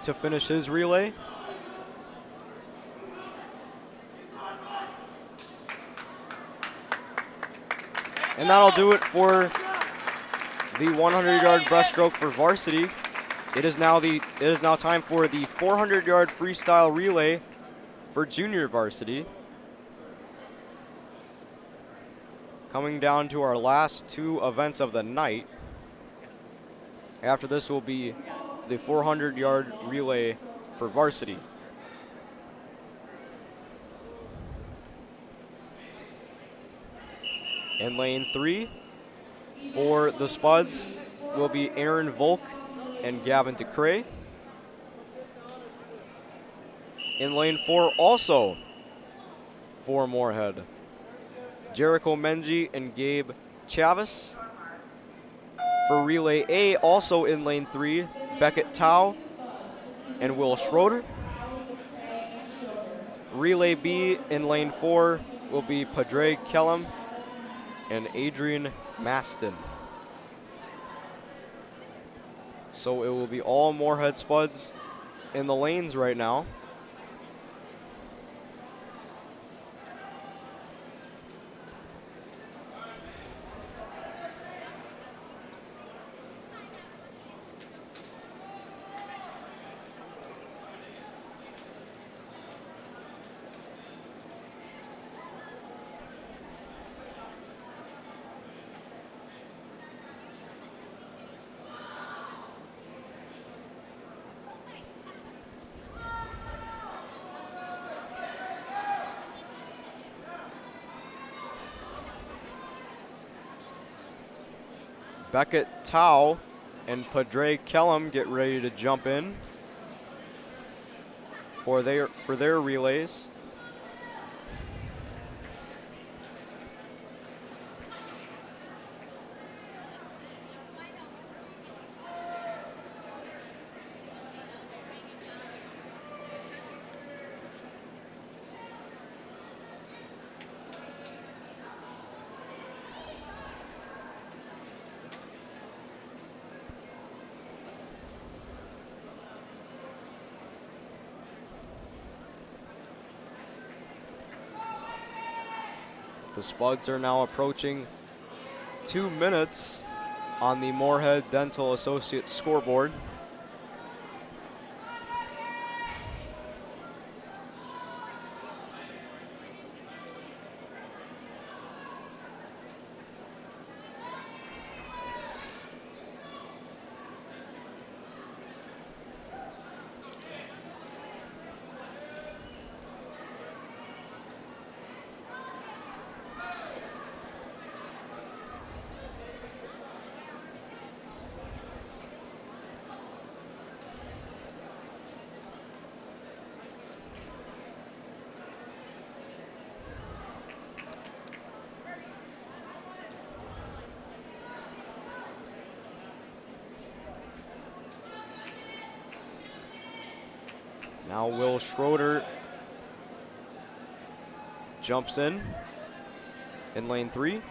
to finish his relay. And that'll do it for the 100-yard breaststroke for varsity. It is now time for the 400-yard freestyle relay for junior varsity. Coming down to our last 2 events of the night. After this will be the 400-yard relay for varsity. In lane 3 for the Spuds will be Aaron Volk and Gavin DeCray. In lane 4 also for Moorhead, Jericho Menji and Gabe Chavis. For relay A, also in lane 3, Beckett Tao and Will Schroeder. Relay B in lane 4 will be Padre Kellum and Adrian Maston. So it will be all Moorhead Spuds in the lanes right now. Beckett Tao and Padre Kellum get ready to jump in for their relays. The Spuds are now approaching 2 minutes on the Moorhead Dental Associates scoreboard. Now Will Schroeder jumps in lane 3.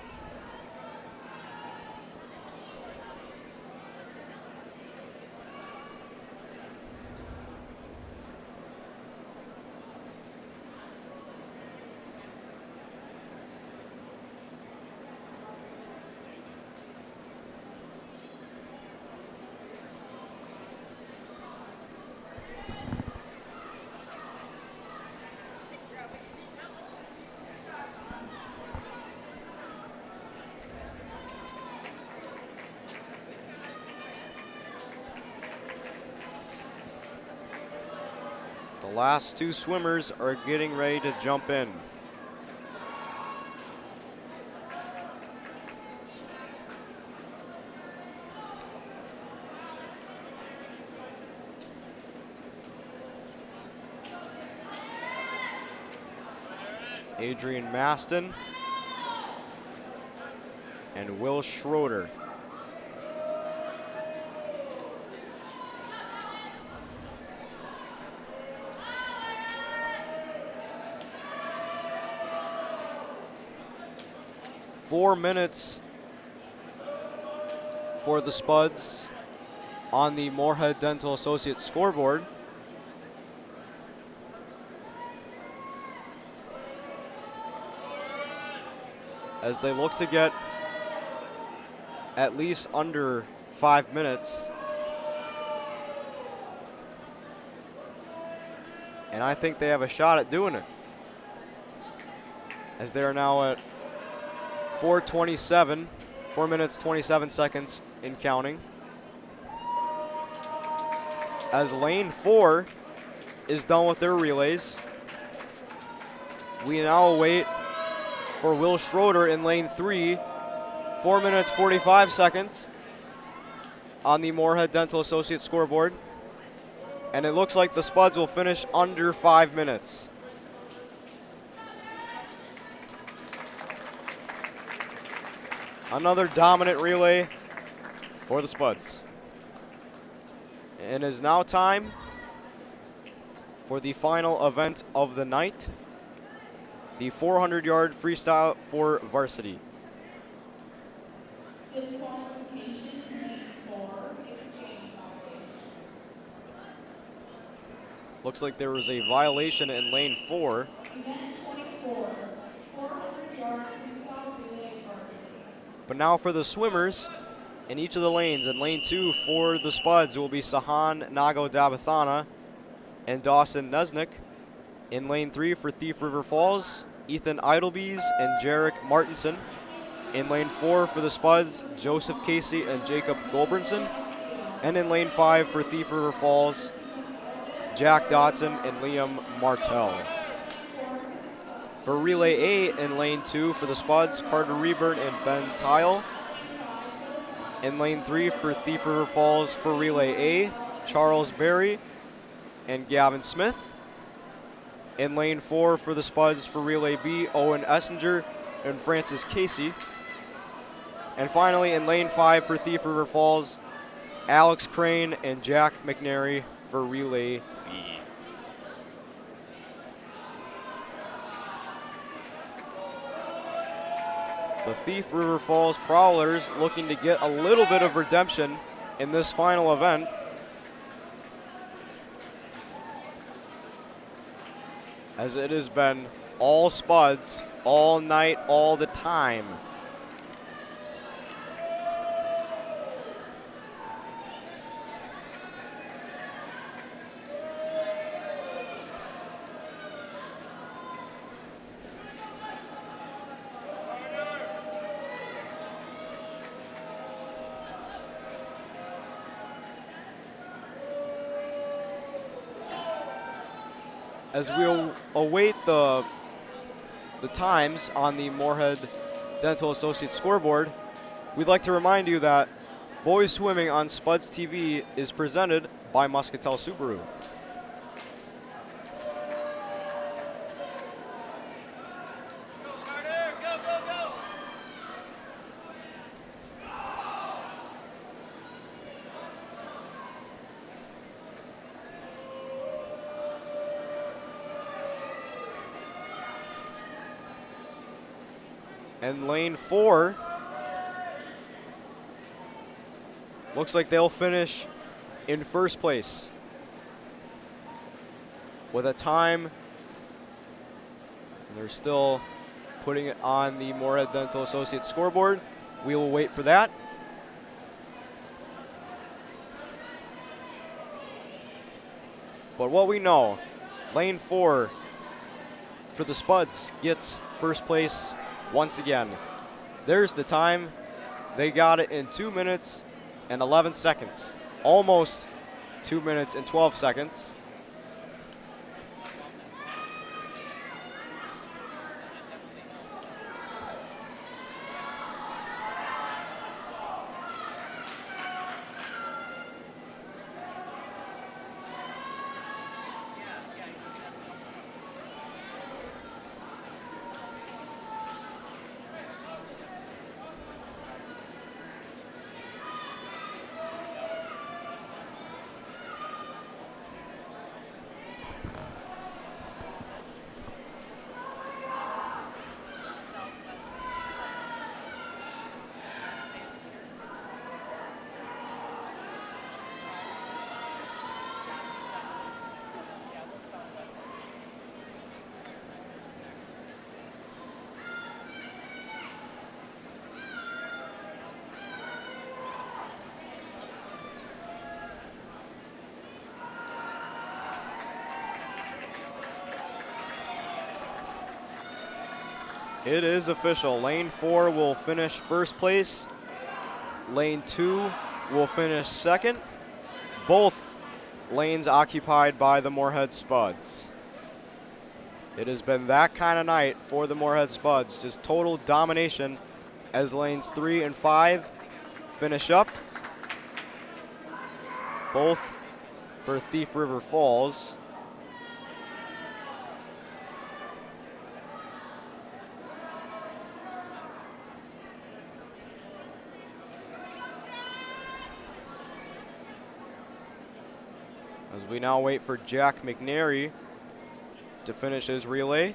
last two swimmers are getting ready to jump in. Adrian Maston and Will Schroeder. Four minutes for the Spuds on the Moorhead Dental Associates scoreboard. As they look to get at least under 5 minutes. And I think they have a shot at doing it, as they are now at 4:27, 4 minutes, 27 seconds in counting. As lane 4 is done with their relays, we now await for Will Schroeder in lane 3, 4 minutes, 45 seconds on the Moorhead Dental Associates scoreboard. And it looks like the Spuds will finish under 5 minutes. Another dominant relay for the Spuds. And it is now time for the final event of the night, the 400-yard freestyle for varsity. Disqualification lane 4, exchange violation. Looks like there was a violation in lane 4. Event 24, 400-yard freestyle relay varsity. But now for the swimmers in each of the lanes. In lane 2 for the Spuds will be Sahan Nago Dabathana and Dawson Nesnick. In lane 3 for Thief River Falls, Ethan Idlebees and Jarek Martinson. In lane 4 for the Spuds, Joseph Casey and Jacob Goldbrinson. And in lane 5 for Thief River Falls, Jack Dotson and Liam Martell. For relay A in lane 2 for the Spuds, Carter Reburn and Ben Tile. In lane 3 for Thief River Falls for relay A, Charles Berry and Gavin Smith. In lane 4 for the Spuds for relay B, Owen Essinger and Francis Casey. And finally in lane 5 for Thief River Falls, Alex Crane and Jack McNary for relay B. The Thief River Falls Prowlers looking to get a little bit of redemption in this final event. As it has been all Spuds, all night, all the time. As we'll await the times on the Moorhead Dental Associates scoreboard, we'd like to remind you that boys swimming on Spuds TV is presented by Muscatel Subaru. And lane 4 looks like they'll finish in first place with a time. And they're still putting it on the Moorhead Dental Associates scoreboard. We will wait for that. But what we know, lane 4 for the Spuds gets first place once again. There's the time. They got it in 2 minutes and 11 seconds. Almost 2 minutes and 12 seconds. It is official. Lane 4 will finish first place. Lane 2 will finish second. Both lanes occupied by the Moorhead Spuds. It has been that kind of night for the Moorhead Spuds. Just total domination as lanes 3 and 5 finish up. Both for Thief River Falls. As we now wait for Jack McNary to finish his relay.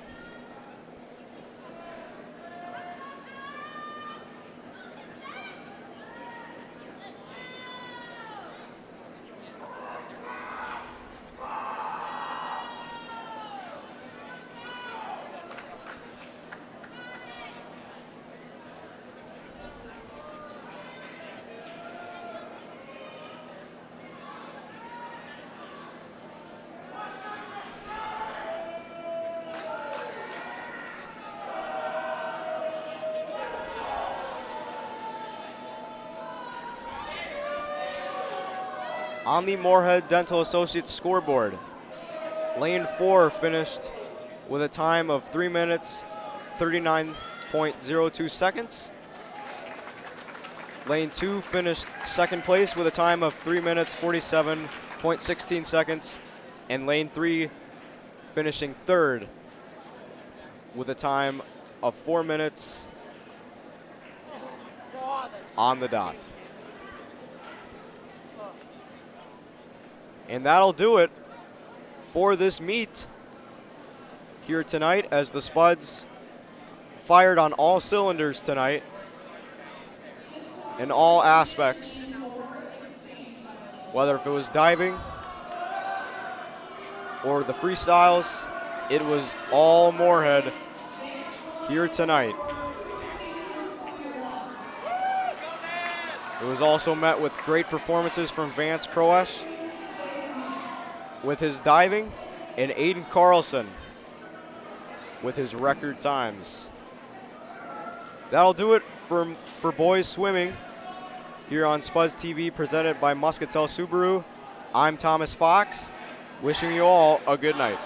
On the Moorhead Dental Associates scoreboard, lane 4 finished with a time of 3 minutes, 39.02 seconds. Lane 2 finished second place with a time of 3 minutes, 47.16 seconds. And lane 3 finishing third with a time of 4 minutes on the dot. And that'll do it for this meet here tonight, as the Spuds fired on all cylinders tonight in all aspects. Whether if it was diving or the freestyles, it was all Moorhead here tonight. It was also met with great performances from Vance Kroesch with his diving, and Aiden Carlson with his record times. That'll do it for boys swimming here on Spuds TV, presented by Muscatel Subaru. I'm Thomas Fox, wishing you all a good night.